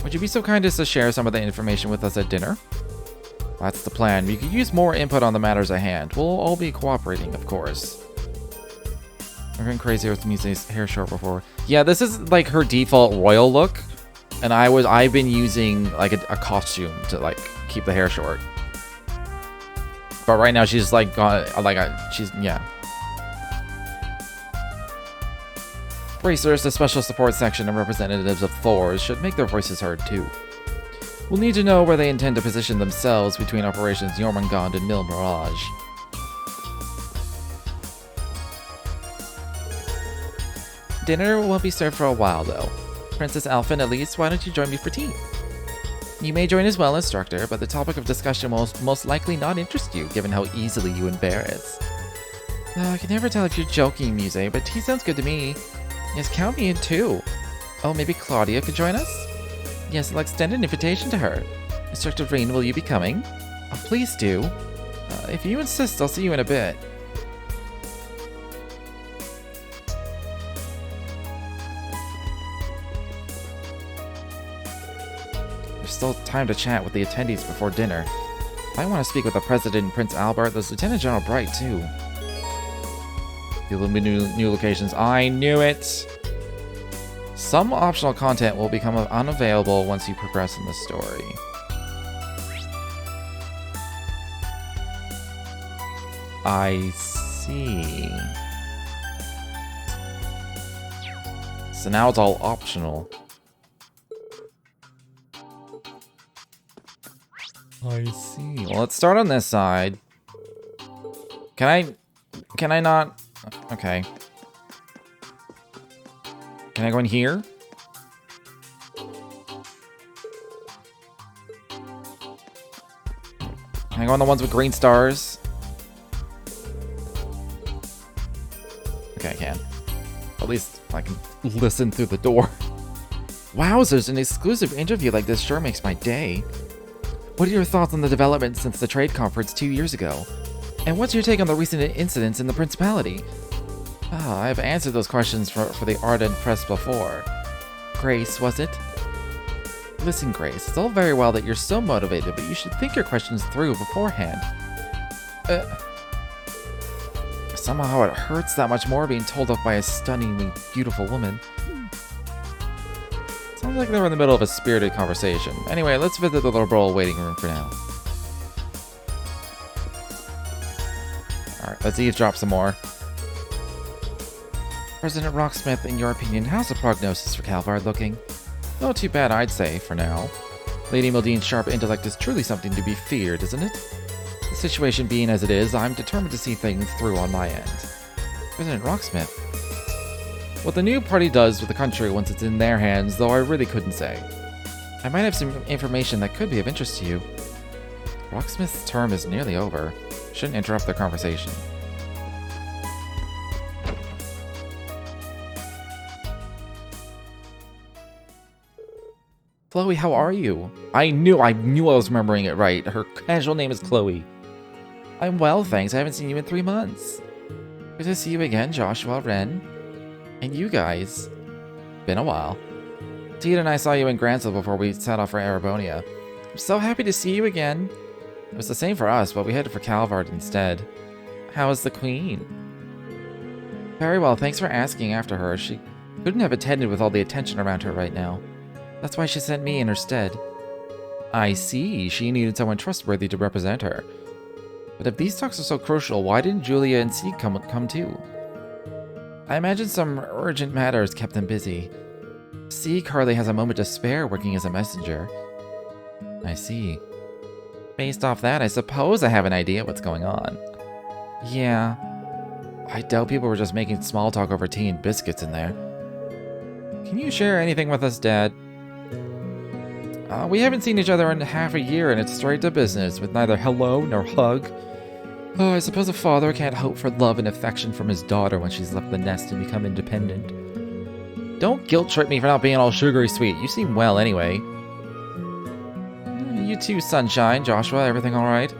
Would you be so kind as to share some of the information with us at dinner? That's the plan. We could use more input on the matters at hand. We'll all be cooperating, of course. I've been crazy with Mise's hair short before. Yeah, this is like her default royal look, and I've been using like a costume to like keep the hair short. But right now she's like yeah. Bracers, the special support section, and representatives of Thor's should make their voices heard too. We'll need to know where they intend to position themselves between Operations Jormungand and Mil Mirage. Dinner won't be served for a while, though. Princess Alphin, at least, why don't you join me for tea? You may join as well, Instructor, but the topic of discussion will most likely not interest you, given how easily you embarrass. I can never tell if you're joking, Muse, but tea sounds good to me. Yes, count me in too. Oh, maybe Claudia could join us? Yes, I'll extend an invitation to her. Instructor Reen, will you be coming? Oh, please do. If you insist, I'll see you in a bit. There's still time to chat with the attendees before dinner. If I want to speak with the President and Prince Albert, there's Lieutenant General Bright, too. The new locations. I knew it! Some optional content will become unavailable once you progress in the story. I see. So now it's all optional. I see. Well, let's start on this side. Can I not? Okay. Can I go in here? Can I go on the ones with green stars? Okay, I can. At least I can listen through the door. Wowzers, an exclusive interview like this sure makes my day. What are your thoughts on the developments since the trade conference 2 years ago? And what's your take on the recent incidents in the Principality? Ah, I've answered those questions for the Ardent Press before. Grace, was it? Listen, Grace, it's all very well that you're so motivated, but you should think your questions through beforehand. Somehow it hurts that much more being told off by a stunningly beautiful woman. Sounds like they were in the middle of a spirited conversation. Anyway, let's visit the liberal waiting room for now. Alright, let's eavesdrop some more. President Rocksmith, in your opinion, how's the prognosis for Calvard looking? Not too bad, I'd say, for now. Lady Mildean's sharp intellect is truly something to be feared, isn't it? The situation being as it is, I'm determined to see things through on my end. President Rocksmith. What the new party does with the country once it's in their hands, though I really couldn't say. I might have some information that could be of interest to you. Rocksmith's term is nearly over. Shouldn't interrupt their conversation. Chloe, how are you? I knew I was remembering it right. Her casual name is Chloe. I'm well, thanks. I haven't seen you in 3 months. Good to see you again, Joshua, Ren. And you guys. Been a while. Tita and I saw you in Gransel before we set off for Arabonia. I'm so happy to see you again. It was the same for us, but we headed for Calvard instead. How is the Queen? Very well, thanks for asking after her. She couldn't have attended with all the attention around her right now. That's why she sent me in her stead. I see, she needed someone trustworthy to represent her. But if these talks are so crucial, why didn't Julia and Sieg come too? I imagine some urgent matters kept them busy. Sieg hardly has a moment to spare working as a messenger. I see. Based off that, I suppose I have an idea what's going on. Yeah. I doubt people were just making small talk over tea and biscuits in there. Can you share anything with us, Dad? We haven't seen each other in half a year, and it's straight to business, with neither hello nor hug. Oh, I suppose a father can't hope for love and affection from his daughter when she's left the nest and become independent. Don't guilt-trip me for not being all sugary sweet. You seem well anyway. You too, Sunshine. Joshua, everything alright?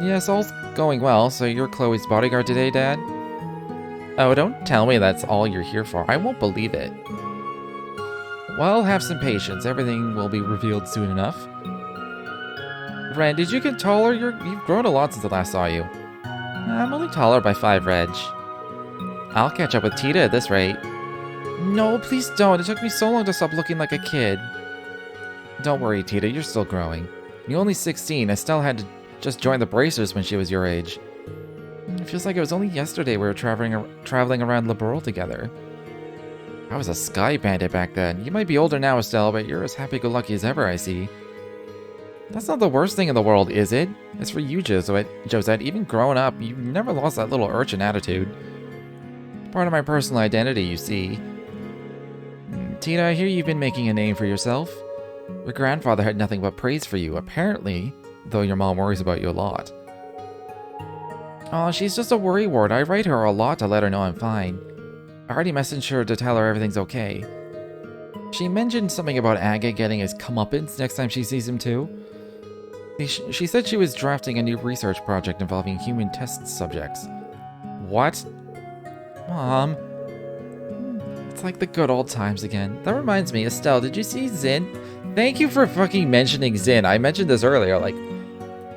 Yes, all's going well. So you're Chloe's bodyguard today, Dad? Oh, don't tell me that's all you're here for. I won't believe it. Well, have some patience. Everything will be revealed soon enough. Ren, did you get taller? You've grown a lot since I last saw you. I'm only taller by 5 reg. I'll catch up with Tita at this rate. No, please don't. It took me so long to stop looking like a kid. Don't worry, Tita. You're still growing. You're only 16. Estelle had to just join the Bracers when she was your age. It feels like it was only yesterday we were traveling around Liberal together. I was a sky bandit back then. You might be older now, Estelle, but you're as happy-go-lucky as ever, I see. That's not the worst thing in the world, is it? As for you, Josette, even growing up, you've never lost that little urchin attitude. Part of my personal identity, you see. Tina, I hear you've been making a name for yourself. Your grandfather had nothing but praise for you, apparently, though your mom worries about you a lot. Oh, she's just a worrywart. I write her a lot to let her know I'm fine. I already messaged her to tell her everything's okay. She mentioned something about Aga getting his comeuppance next time she sees him too. She said she was drafting a new research project involving human test subjects. What? Mom? It's like the good old times again. That reminds me, Estelle, did you see Zin? Thank you for fucking mentioning Zin. I mentioned this earlier, like,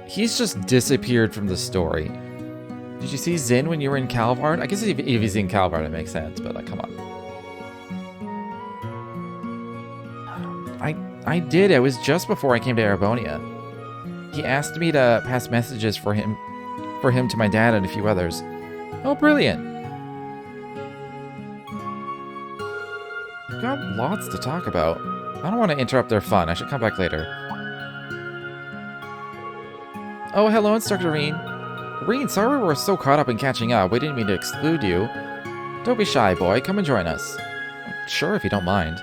he's just disappeared from the story. Did you see Zin when you were in Calvard? I guess if he's in Calvard, it makes sense, but like, come on. I did. It was just before I came to Arabonia. He asked me to pass messages for him to my dad and a few others. Oh, brilliant. We've got lots to talk about. I don't want to interrupt their fun. I should come back later. Oh, hello, Instructor Reen. Reen, sorry we were so caught up in catching up. We didn't mean to exclude you. Don't be shy, boy. Come and join us. Sure, if you don't mind.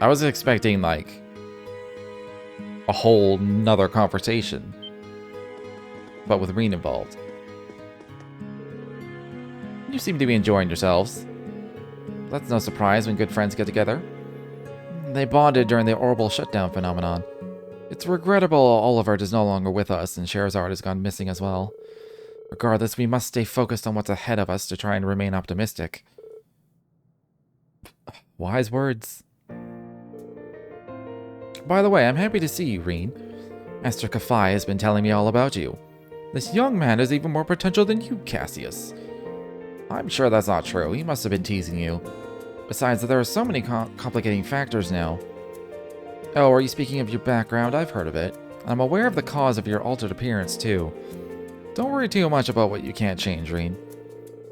I was expecting, like, a whole nother conversation, but with Reen involved. You seem to be enjoying yourselves. That's no surprise when good friends get together. They bonded during the Orbital shutdown phenomenon. It's regrettable Olivert is no longer with us and Scheherazade has gone missing as well. Regardless, we must stay focused on what's ahead of us to try and remain optimistic. Wise words. By the way, I'm happy to see you, Reen. Master Kafai has been telling me all about you. This young man has even more potential than you, Cassius. I'm sure that's not true. He must have been teasing you. Besides, there are so many complicating factors now. Oh, are you speaking of your background? I've heard of it. I'm aware of the cause of your altered appearance, too. Don't worry too much about what you can't change, Reen.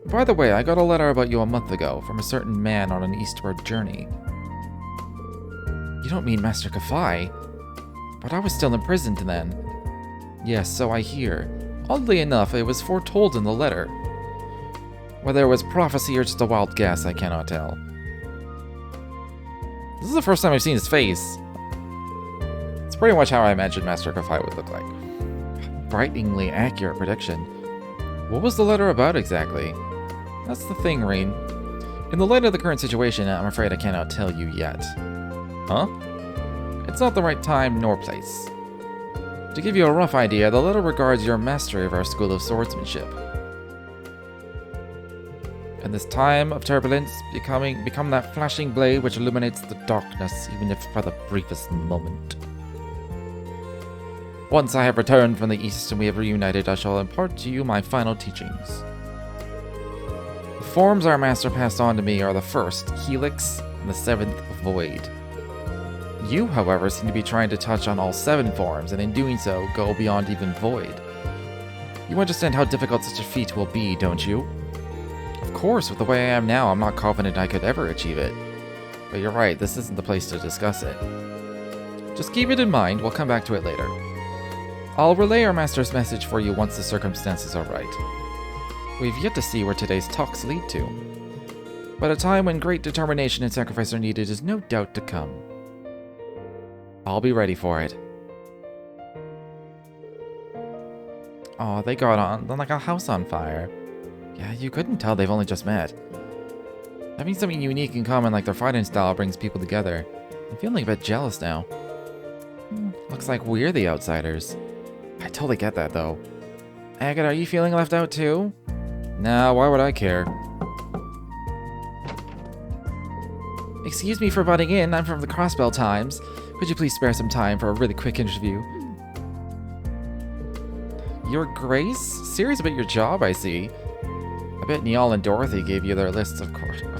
By the way, I got a letter about you a month ago from a certain man on an eastward journey. You don't mean Master Kafai? But I was still imprisoned then. Yes, so I hear. Oddly enough, it was foretold in the letter. Whether it was prophecy or just a wild guess, I cannot tell. This is the first time I've seen his face. It's pretty much how I imagined Master Kafai would look like. Frighteningly accurate prediction. What was the letter about exactly? That's the thing, Reen. In the light of the current situation, I'm afraid I cannot tell you yet. Huh? It's not the right time nor place. To give you a rough idea, the letter regards your mastery of our school of swordsmanship. In this time of turbulence, become that flashing blade which illuminates the darkness, even if for the briefest moment. Once I have returned from the east and we have reunited, I shall impart to you my final teachings. The forms our master passed on to me are the first, Helix, and the seventh, Void. You, however, seem to be trying to touch on all 7 forms, and in doing so, go beyond even Void. You understand how difficult such a feat will be, don't you? Of course, with the way I am now, I'm not confident I could ever achieve it. But you're right, this isn't the place to discuss it. Just keep it in mind, we'll come back to it later. I'll relay our master's message for you once the circumstances are right. We've yet to see where today's talks lead to. But a time when great determination and sacrifice are needed is no doubt to come. I'll be ready for it. Oh, they got on like a house on fire. Yeah, you couldn't tell they've only just met. Having something unique in common like their fighting style brings people together. I'm feeling a bit jealous now. Looks like we're the outsiders. I totally get that though. Agatha, are you feeling left out too? Nah, why would I care? Excuse me for butting in, I'm from the Crossbell Times. Could you please spare some time for a really quick interview? Your Grace? Serious about your job, I see. I bet Niall and Dorothy gave you their lists of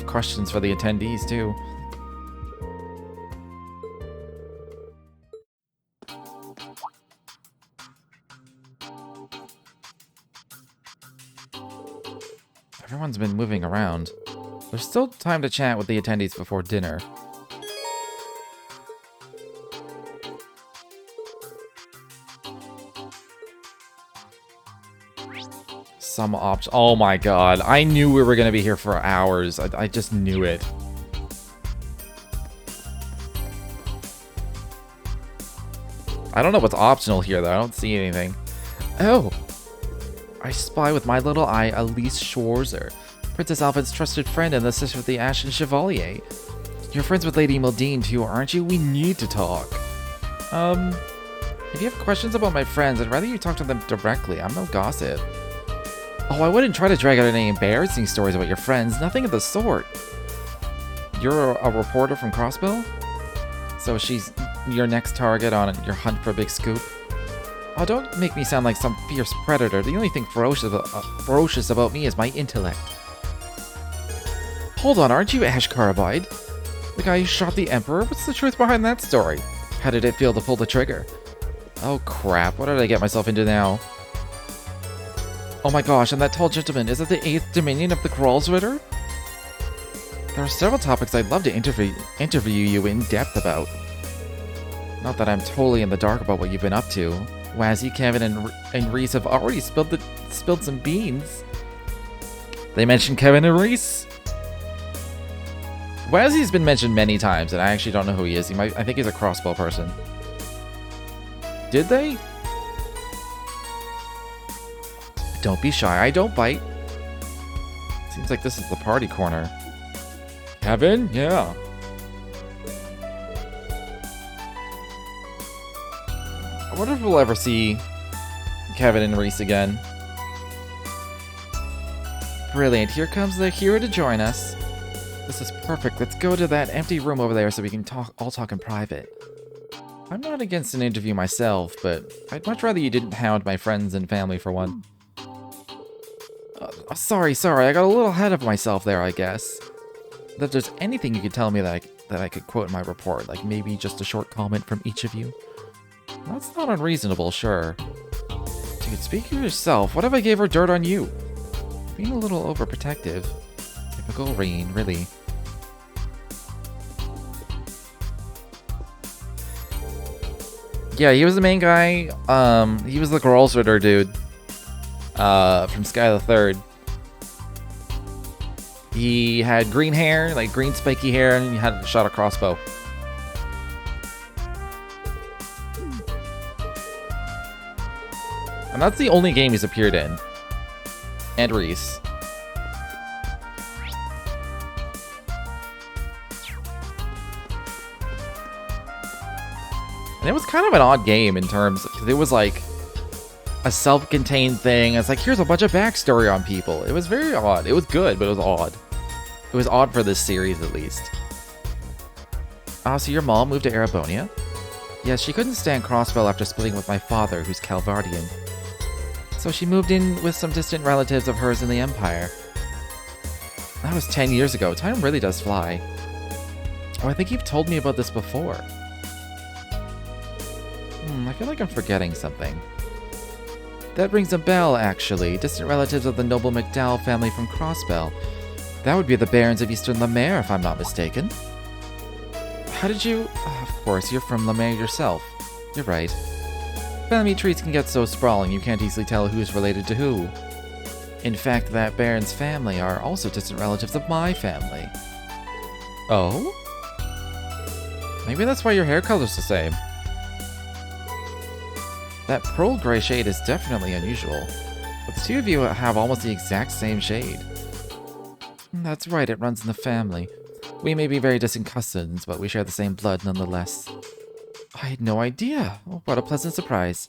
questions for the attendees, too. Everyone's been moving around. There's still time to chat with the attendees before dinner. Some option. Oh my god. I knew we were going to be here for hours. I just knew it. I don't know what's optional here, though. I don't see anything. Oh. I spy with my little eye Elise Schwarzer, Princess Alpha's trusted friend and the sister of the Ashen Chevalier. You're friends with Lady Mildine, too, aren't you? We need to talk. If you have questions about my friends, I'd rather you talk to them directly. I'm no gossip. Oh, I wouldn't try to drag out any embarrassing stories about your friends. Nothing of the sort. You're a reporter from Crossbell? So she's your next target on your hunt for a big scoop? Oh, don't make me sound like some fierce predator. The only thing ferocious about me is my intellect. Hold on, aren't you Ash Carbide? The guy who shot the Emperor? What's the truth behind that story? How did it feel to pull the trigger? Oh crap, what did I get myself into now? Oh my gosh, and that tall gentleman, is it the 8th Dominion of the Gralsritter? There are several topics I'd love to interview you in depth about. Not that I'm totally in the dark about what you've been up to. Wazzy, Kevin, and Reese have already spilled some beans. They mentioned Kevin and Reese? Wazzy's been mentioned many times, and I actually don't know who he is. I think he's a Crossbow person. Did they? Don't be shy, I don't bite. Seems like this is the party corner. Kevin? Yeah. I wonder if we'll ever see Kevin and Reese again. Brilliant, here comes the hero to join us. This is perfect. Let's go to that empty room over there so we can all talk in private. I'm not against an interview myself, but I'd much rather you didn't hound my friends and family for one. Sorry, I got a little ahead of myself there, I guess. If there's anything you could tell me that I could quote in my report, like maybe just a short comment from each of you. That's not unreasonable, sure. Dude, speak for yourself. What if I gave her dirt on you? Being a little overprotective. Typical Reen, really. Yeah, he was the main guy. He was the Gralsritter dude. From Sky the Third. He had green hair, like green spiky hair, and he had shot a crossbow. And that's the only game he's appeared in. And Reese. And it was kind of an odd game in terms, because it was like a self-contained thing. It's like, here's a bunch of backstory on people. It was very odd. It was good, but it was odd. It was odd for this series, at least. So your mom moved to Erebonia? Yes, she couldn't stand Crossbell after splitting with my father, who's Calvardian. So she moved in with some distant relatives of hers in the Empire. That was 10 years ago. Time really does fly. Oh, I think you've told me about this before. I feel like I'm forgetting something. That rings a bell, actually. Distant relatives of the noble McDowell family from Crossbell. That would be the Barons of Eastern Lemaire, if I'm not mistaken. How did you... of course, you're from Lemaire yourself. You're right. Family trees can get so sprawling you can't easily tell who's related to who. In fact, that Baron's family are also distant relatives of my family. Oh? Maybe that's why your hair color's the same. That pearl gray shade is definitely unusual, but the two of you have almost the exact same shade. That's right, it runs in the family. We may be very distant cousins, but we share the same blood nonetheless. I had no idea. Oh, what a pleasant surprise.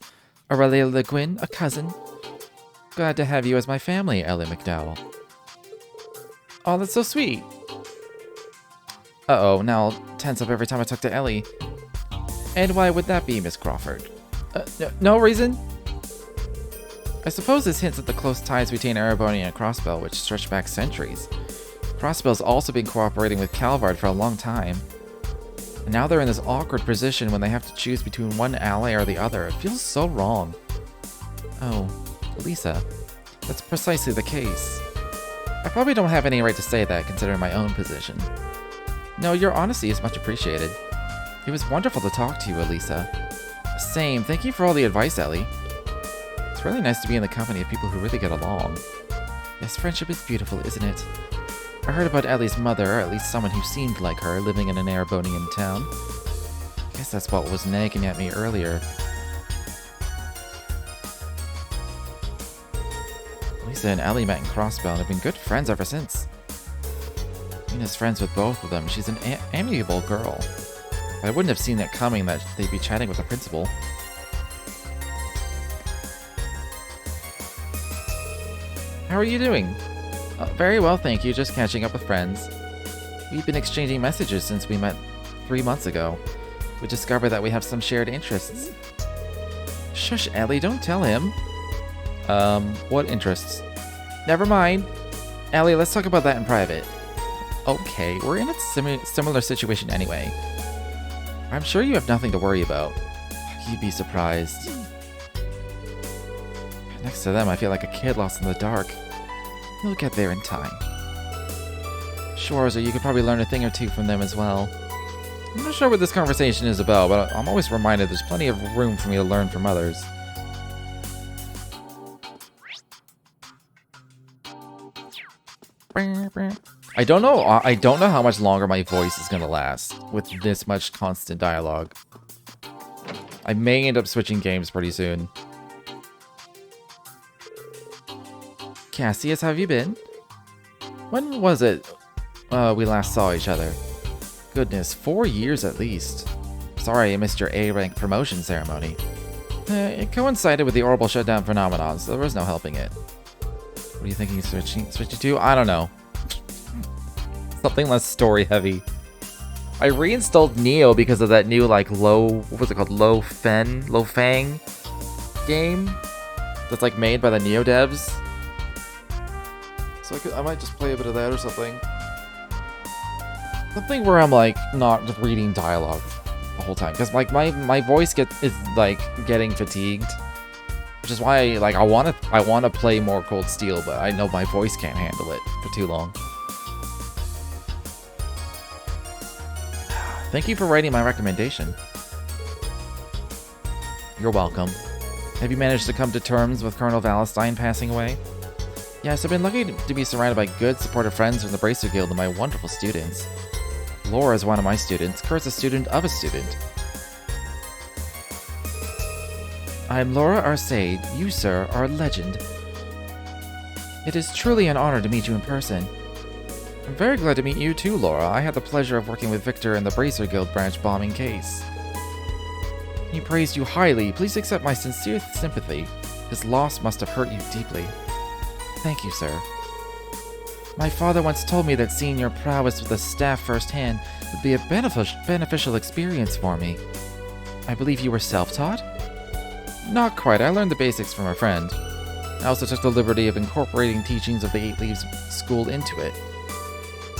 Aurelia Le Guin, a cousin. Glad to have you as my family, Ellie McDowell. Oh, that's so sweet. Uh-oh, now I'll tense up every time I talk to Ellie. And why would that be, Miss Crawford? No reason? I suppose this hints at the close ties between Erebonia and Crossbell, which stretch back centuries. Crossbell's also been cooperating with Calvard for a long time. And now they're in this awkward position when they have to choose between one ally or the other. It feels so wrong. Oh, Lisa, that's precisely the case. I probably don't have any right to say that, considering my own position. No, your honesty is much appreciated. It was wonderful to talk to you, Elisa. Same. Thank you for all the advice, Ellie. It's really nice to be in the company of people who really get along. Yes, friendship is beautiful, isn't it? I heard about Ellie's mother, or at least someone who seemed like her, living in an Erebonian town. Guess that's what was nagging at me earlier. Lisa and Ellie met in Crossbell and have been good friends ever since. Mina's friends with both of them. She's an amiable girl. I wouldn't have seen it coming that they'd be chatting with the principal. How are you doing? Very well, thank you. Just catching up with friends. We've been exchanging messages since we met 3 months ago. We discovered that we have some shared interests. Shush, Ellie, don't tell him. What interests? Never mind. Ellie, let's talk about that in private. Okay, we're in a similar situation anyway. I'm sure you have nothing to worry about. You'd be surprised. Next to them, I feel like a kid lost in the dark. You'll get there in time. Sure, so you could probably learn a thing or two from them as well. I'm not sure what this conversation is about, but I'm always reminded there's plenty of room for me to learn from others. I don't know how much longer my voice is gonna last with this much constant dialogue. I may end up switching games pretty soon. Cassius, how have you been? When was it we last saw each other? Goodness, 4 years at least. Sorry I missed your A-rank promotion ceremony. It coincided with the orbital shutdown phenomenon, so there was no helping it. What are you thinking of switching to? I don't know. Something less story heavy. I reinstalled Neo because of that new like what was it called? Lo Fang game that's like made by the Neo devs. So I might just play a bit of that or something. Something where I'm like not reading dialogue the whole time, because like my voice is like getting fatigued, which is why like I want to play more Cold Steel, but I know my voice can't handle it for too long. Thank you for writing my recommendation. You're welcome. Have you managed to come to terms with Colonel Valentine passing away? Yes, I've been lucky to be surrounded by good, supportive friends from the Bracer Guild and my wonderful students. Laura is one of my students. Kurt's a student of a student. I'm Laura Arcade. You, sir, are a legend. It is truly an honor to meet you in person. I'm very glad to meet you too, Laura. I had the pleasure of working with Victor in the Bracer Guild branch bombing case. He praised you highly. Please accept my sincere sympathy. His loss must have hurt you deeply. Thank you, sir. My father once told me that seeing your prowess with the staff firsthand would be a beneficial experience for me. I believe you were self-taught? Not quite. I learned the basics from a friend. I also took the liberty of incorporating teachings of the Eight Leaves School into it.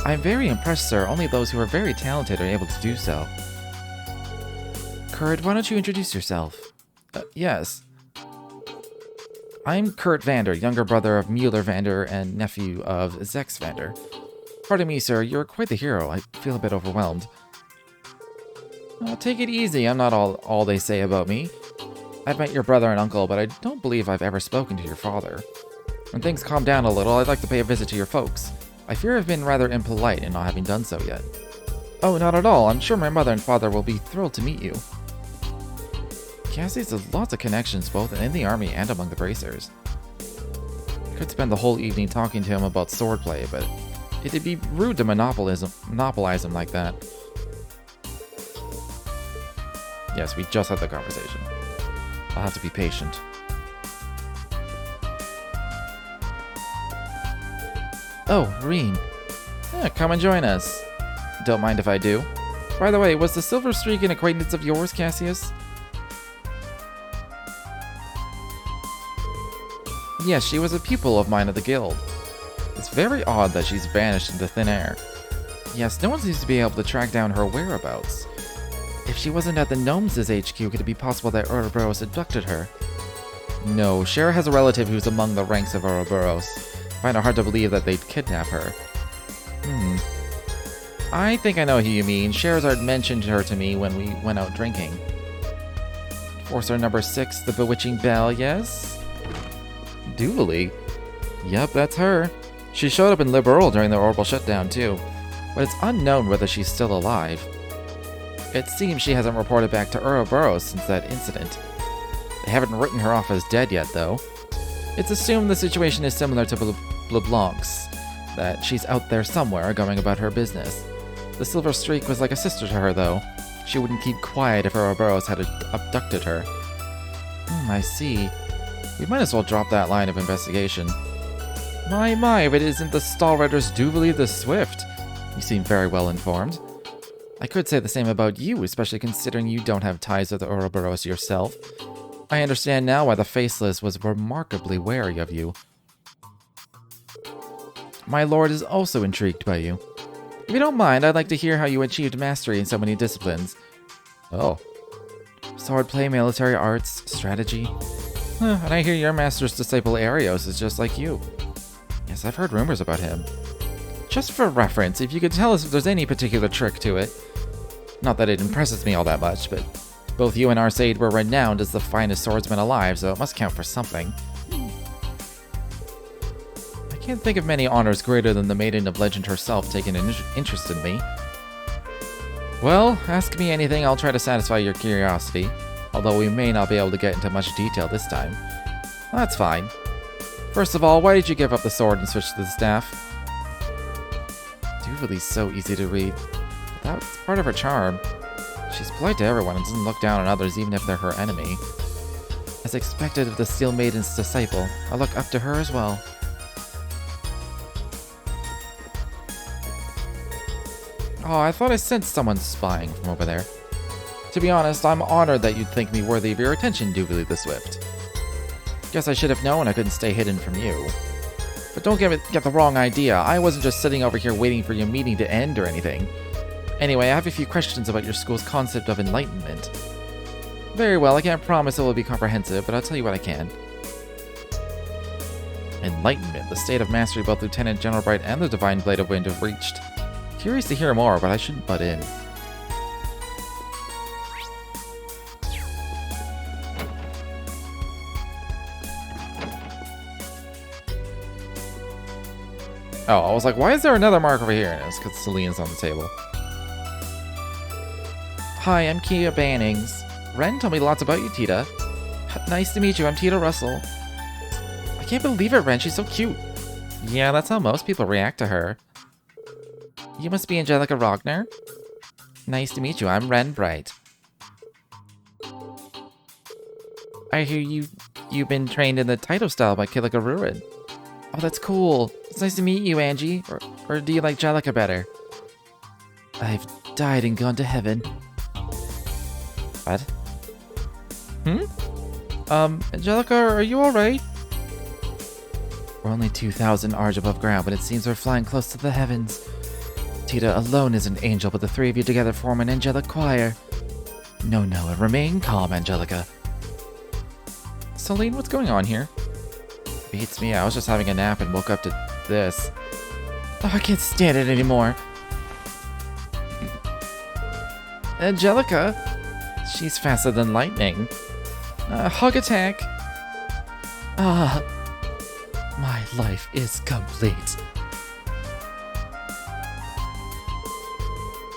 I am very impressed, sir. Only those who are very talented are able to do so. Kurt, why don't you introduce yourself? Yes. I'm Kurt Vander, younger brother of Mueller Vander and nephew of Zex Vander. Pardon me, sir. You're quite the hero. I feel a bit overwhelmed. Take it easy. I'm not all they say about me. I've met your brother and uncle, but I don't believe I've ever spoken to your father. When things calm down a little, I'd like to pay a visit to your folks. I fear I've been rather impolite in not having done so yet. Oh, not at all. I'm sure my mother and father will be thrilled to meet you. Cassie's has lots of connections both in the army and among the bracers. I could spend the whole evening talking to him about swordplay, but it'd be rude to monopolize him like that. Yes, we just had the conversation. I'll have to be patient. Oh, Reen. Yeah, come and join us. Don't mind if I do. By the way, was the Silver Streak an acquaintance of yours, Cassius? Yes, she was a pupil of mine at the guild. It's very odd that she's vanished into thin air. Yes, no one seems to be able to track down her whereabouts. If she wasn't at the Gnomes' HQ, could it be possible that Ouroboros abducted her? No, Cher has a relative who's among the ranks of Ouroboros. I find it hard to believe that they'd kidnap her. I think I know who you mean. Sherazard mentioned her to me when we went out drinking. Forcer number 6, the Bewitching Belle, yes? Dooley? Yep, that's her. She showed up in Liberal during the orbital shutdown, too. But it's unknown whether she's still alive. It seems she hasn't reported back to Ouroboros since that incident. They haven't written her off as dead yet, though. It's assumed the situation is similar to LeBlanc's, that she's out there somewhere going about her business. The Silver Streak was like a sister to her, though. She wouldn't keep quiet if Ouroboros had abducted her. I see. We might as well drop that line of investigation. My, if it isn't the Stallriders Dooley the Swift. You seem very well informed. I could say the same about you, especially considering you don't have ties with Ouroboros yourself. I understand now why the Faceless was remarkably wary of you. My lord is also intrigued by you. If you don't mind, I'd like to hear how you achieved mastery in so many disciplines. Oh. Swordplay, military arts, strategy. And I hear your master's disciple Arios is just like you. Yes, I've heard rumors about him. Just for reference, if you could tell us if there's any particular trick to it. Not that it impresses me all that much, but both you and Arsaid were renowned as the finest swordsman alive, so it must count for something. I can't think of many honors greater than the Maiden of Legend herself taking an interest in me. Well, ask me anything, I'll try to satisfy your curiosity, although we may not be able to get into much detail this time. That's fine. First of all, why did you give up the sword and switch to the staff? Dooley's so easy to read. That's part of her charm. She's polite to everyone and doesn't look down on others even if they're her enemy. As expected of the Steel Maiden's disciple, I look up to her as well. Oh, I thought I sensed someone spying from over there. To be honest, I'm honored that you'd think me worthy of your attention, Dooley the Swift. Guess I should have known I couldn't stay hidden from you. But don't get the wrong idea, I wasn't just sitting over here waiting for your meeting to end or anything. Anyway, I have a few questions about your school's concept of enlightenment. Very well, I can't promise it will be comprehensive, but I'll tell you what I can. Enlightenment, the state of mastery both Lieutenant General Bright and the Divine Blade of Wind have reached. Curious to hear more, but I shouldn't butt in. Oh, I was like, why is there another mark over here? And it's because Celine's on the table. Hi, I'm Kia Bannings. Ren told me lots about you, Tita. Nice to meet you, I'm Tita Russell. I can't believe it, Ren, she's so cute. Yeah, that's how most people react to her. You must be Angelica Rogner? Nice to meet you, I'm Ren Bright. I hear you've been trained in the Taito style by Kilika Ruin. Oh, that's cool. It's nice to meet you, Angie. Or do you like Jellica better? I've died and gone to heaven. What? Angelica, are you alright? We're only 2,000 arj above ground, but it seems we're flying close to the heavens. Tita alone is an angel, but the three of you together form an angelic choir. No, remain calm, Angelica. Celine, what's going on here? Beats me, I was just having a nap and woke up to this. Oh, I can't stand it anymore. Angelica? She's faster than lightning. Hug attack. Ah, my life is complete.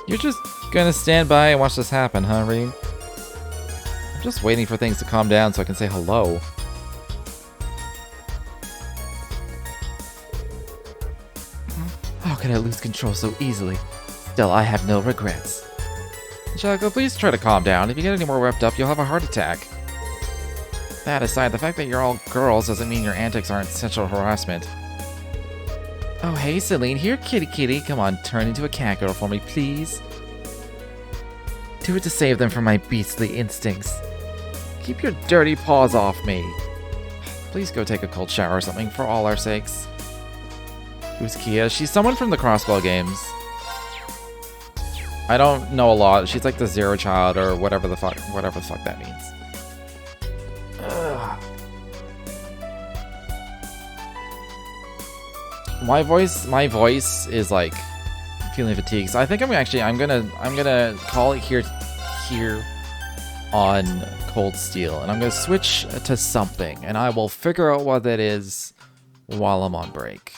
You're just gonna stand by and watch this happen, huh, Reem? I'm just waiting for things to calm down so I can say hello. How can I lose control so easily? Still, I have no regrets. Angelica, please try to calm down. If you get any more whipped up, you'll have a heart attack. That aside, the fact that you're all girls doesn't mean your antics aren't sexual harassment. Oh, hey, Celine. Here, kitty. Come on, turn into a cat girl for me, please. Do it to save them from my beastly instincts. Keep your dirty paws off me. Please go take a cold shower or something for all our sakes. Who's Kia? She's someone from the Crossbow games. I don't know a lot. She's like the Zero Child or whatever the fuck that means. Ugh. My voice is like feeling fatigued. So I think I'm gonna call it here on Cold Steel, and I'm going to switch to something, and I will figure out what that is while I'm on break.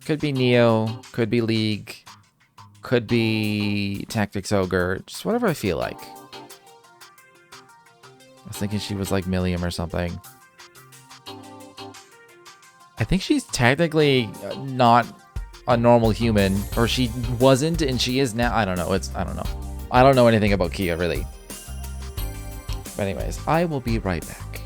Could be Neo, could be League, could be Tactics Ogre, just whatever I feel like. I was thinking she was like Milliam or something. I think she's technically not a normal human, or she wasn't and she is now. I don't know. I don't know. I don't know anything about Kia, really. But anyways, I will be right back.